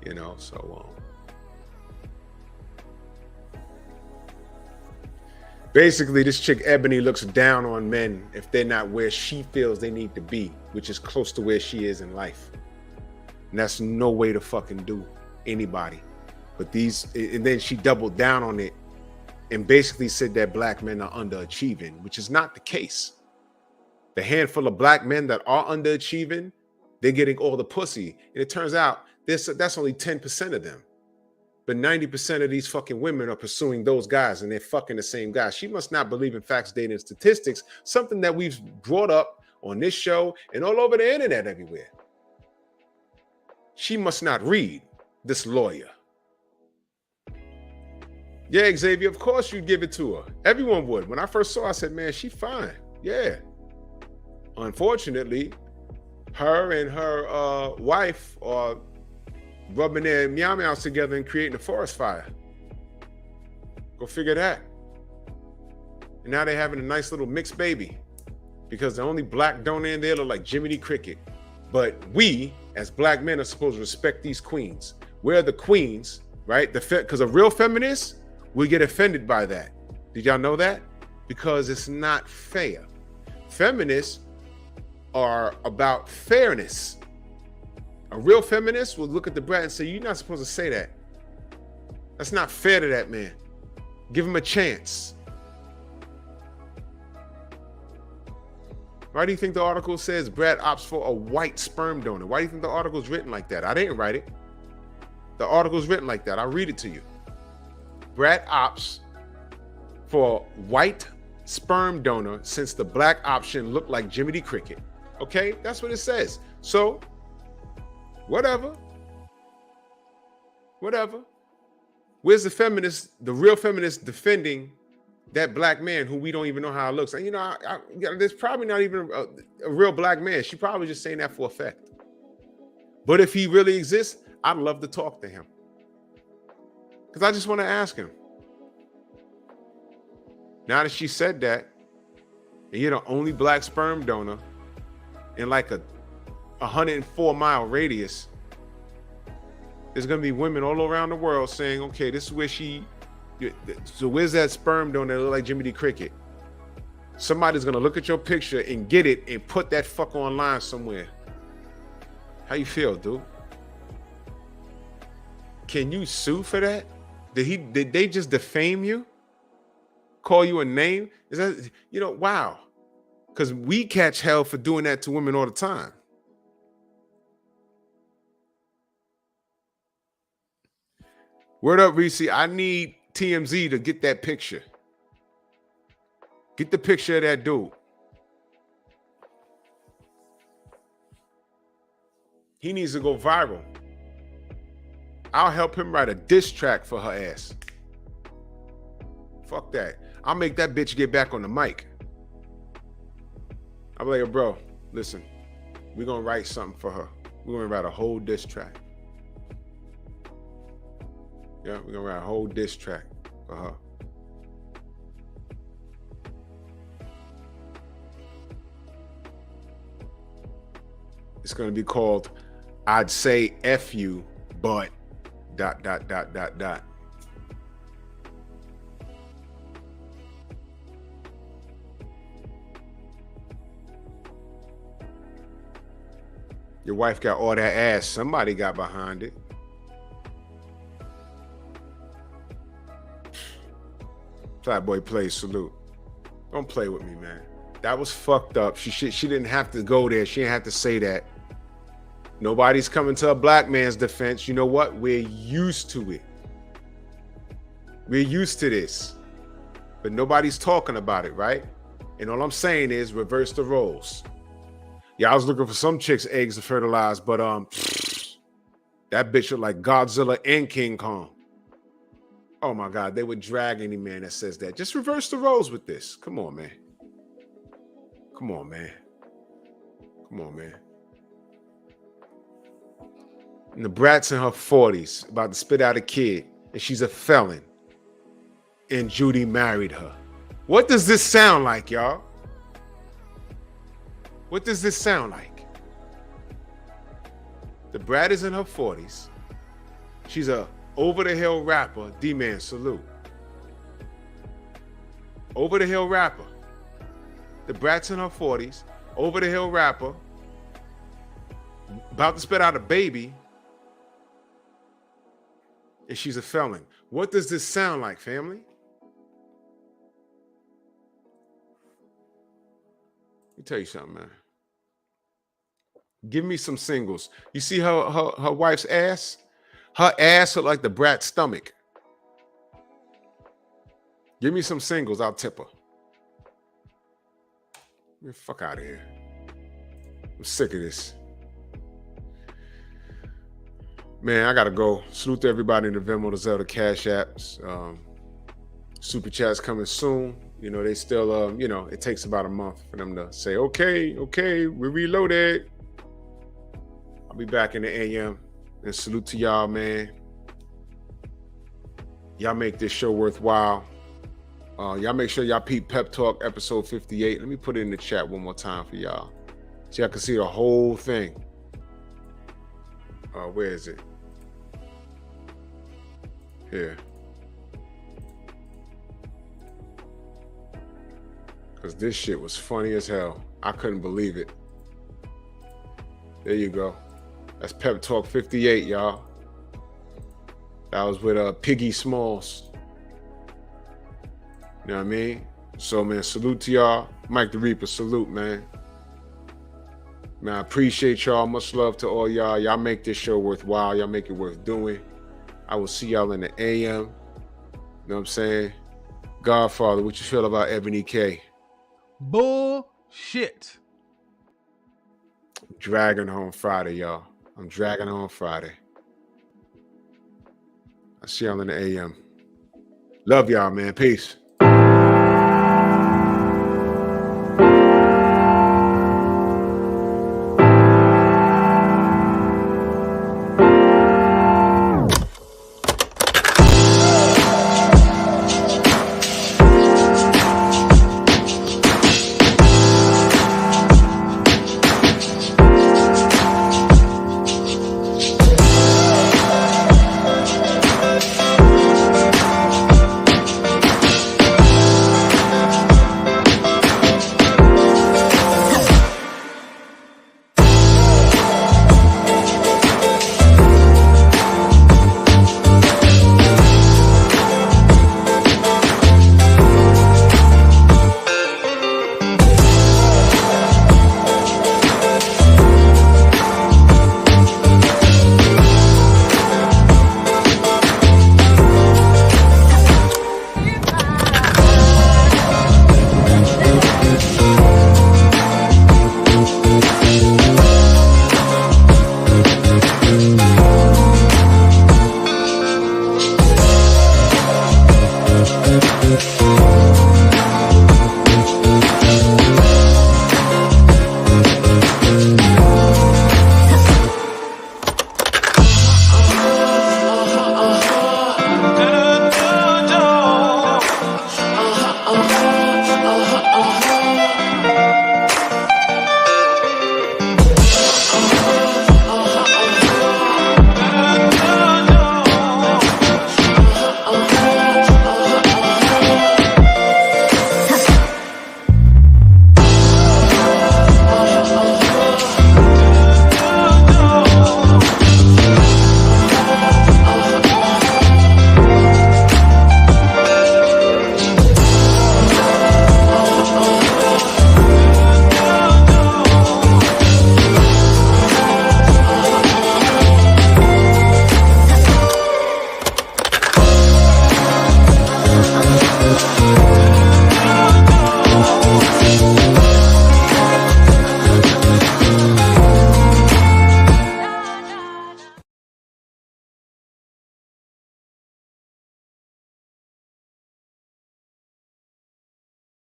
You know, so Basically, this chick Ebony looks down on men if they're not where she feels they need to be, which is close to where she is in life. And that's no way to fucking do anybody. But and then she doubled down on it and basically said that black men are underachieving, which is not the case. The handful of black men that are underachieving, they're getting all the pussy. And it turns out that's only 10% of them. But 90% of these fucking women are pursuing those guys and they're fucking the same guys. She must not believe in facts, data, and statistics, something that we've brought up on this show and all over the internet everywhere. She must not read, this lawyer. Yeah, Xavier, of course you'd give it to her. Everyone would. When I first saw her, I said, man, she's fine. Yeah. Unfortunately, her and her wife are rubbing their meow-meows together and creating a forest fire. Go figure that. And now they're having a nice little mixed baby because the only black donor in there look like Jiminy Cricket. But we, as black men, are supposed to respect these queens. We're the queens, right? Because a real feminist will get offended by that. Did y'all know that? Because it's not fair. Feminists are about fairness. A real feminist will look at the brat and say, you're not supposed to say that. That's not fair to that man. Give him a chance. Why do you think the article says Brat opts for a white sperm donor? Why do you think the article's written like that? I didn't write it. The article's written like that. I'll read it to you. Brat opts for white sperm donor since the black option looked like Jiminy Cricket. Okay, that's what it says. So, whatever. Where's the feminist, the real feminist defending that black man who we don't even know how it looks? And you know, there's probably not even a real black man. She probably just saying that for effect. But if he really exists, I'd love to talk to him. Because I just want to ask him. Now that she said that, and you're the only black sperm donor in like a 104-mile radius, there's going to be women all around the world saying, okay, this is where so where's that sperm donor that look like Jiminy Cricket? Somebody's going to look at your picture and get it and put that fuck online somewhere. How you feel, dude? Can you sue for that? Did they just defame you? Call you a name? Is that, wow. Because we catch hell for doing that to women all the time. Word up, Reese. I need TMZ to get that picture. Get the picture of that dude. He needs to go viral. I'll help him write a diss track for her ass. Fuck that. I'll make that bitch get back on the mic. I'll be like, bro, listen, we're going to write something for her. We're going to write a whole diss track. Yeah, we're going to write a whole diss track for her. It's going to be called I'd Say F You, but ... Your wife got all that ass. Somebody got behind it. Flatboy plays, salute. Don't play with me, man. That was fucked up. She didn't have to go there. She didn't have to say that. Nobody's coming to a black man's defense. You know what? We're used to it. We're used to this. But nobody's talking about it, right? And all I'm saying is reverse the roles. Yeah, I was looking for some chicks' eggs to fertilize, but that bitch looked like Godzilla and King Kong. Oh my God, they would drag any man that says that. Just reverse the roles with this. Come on, man. Come on, man. Come on, man. And the brat's in her 40s, about to spit out a kid, and she's a felon. And Judy married her. What does this sound like, y'all? What does this sound like? The brat is in her 40s. She's a over-the-hill rapper. D-Man, salute. over the hill rapper. The Brat's in her 40s, over the hill rapper, about to spit out a baby, and she's a felon. What does this sound like, family? Let me tell you something, man. Give me some singles. You see her wife's ass? Her ass look like the Brat's stomach. Give me some singles, I'll tip her. Get the fuck out of here. I'm sick of this. Man, I gotta go. Salute to everybody in the Venmo, the Zelda Cash Apps. Super Chat's coming soon. You know, they still, you know, it takes about a month for them to say, okay, we reloaded. I'll be back in the AM. And salute to y'all, man. Y'all make this show worthwhile. Y'all make sure y'all peep Pep Talk episode 58. Let me put it in the chat one more time for y'all, so y'all can see the whole thing. Where is it? Here. Because this shit was funny as hell. I couldn't believe it. There you go. That's Pep Talk 58, y'all. That was with Piggy Smalls. You know what I mean? So, man, salute to y'all. Mike the Reaper, salute, man. Man, I appreciate y'all. Much love to all y'all. Y'all make this show worthwhile. Y'all make it worth doing. I will see y'all in the AM. You know what I'm saying? Godfather, what you feel about Ebony K? Bullshit. Dragging her on Friday, y'all. I'm dragging her on Friday. I'll see y'all in the AM. Love y'all, man. Peace.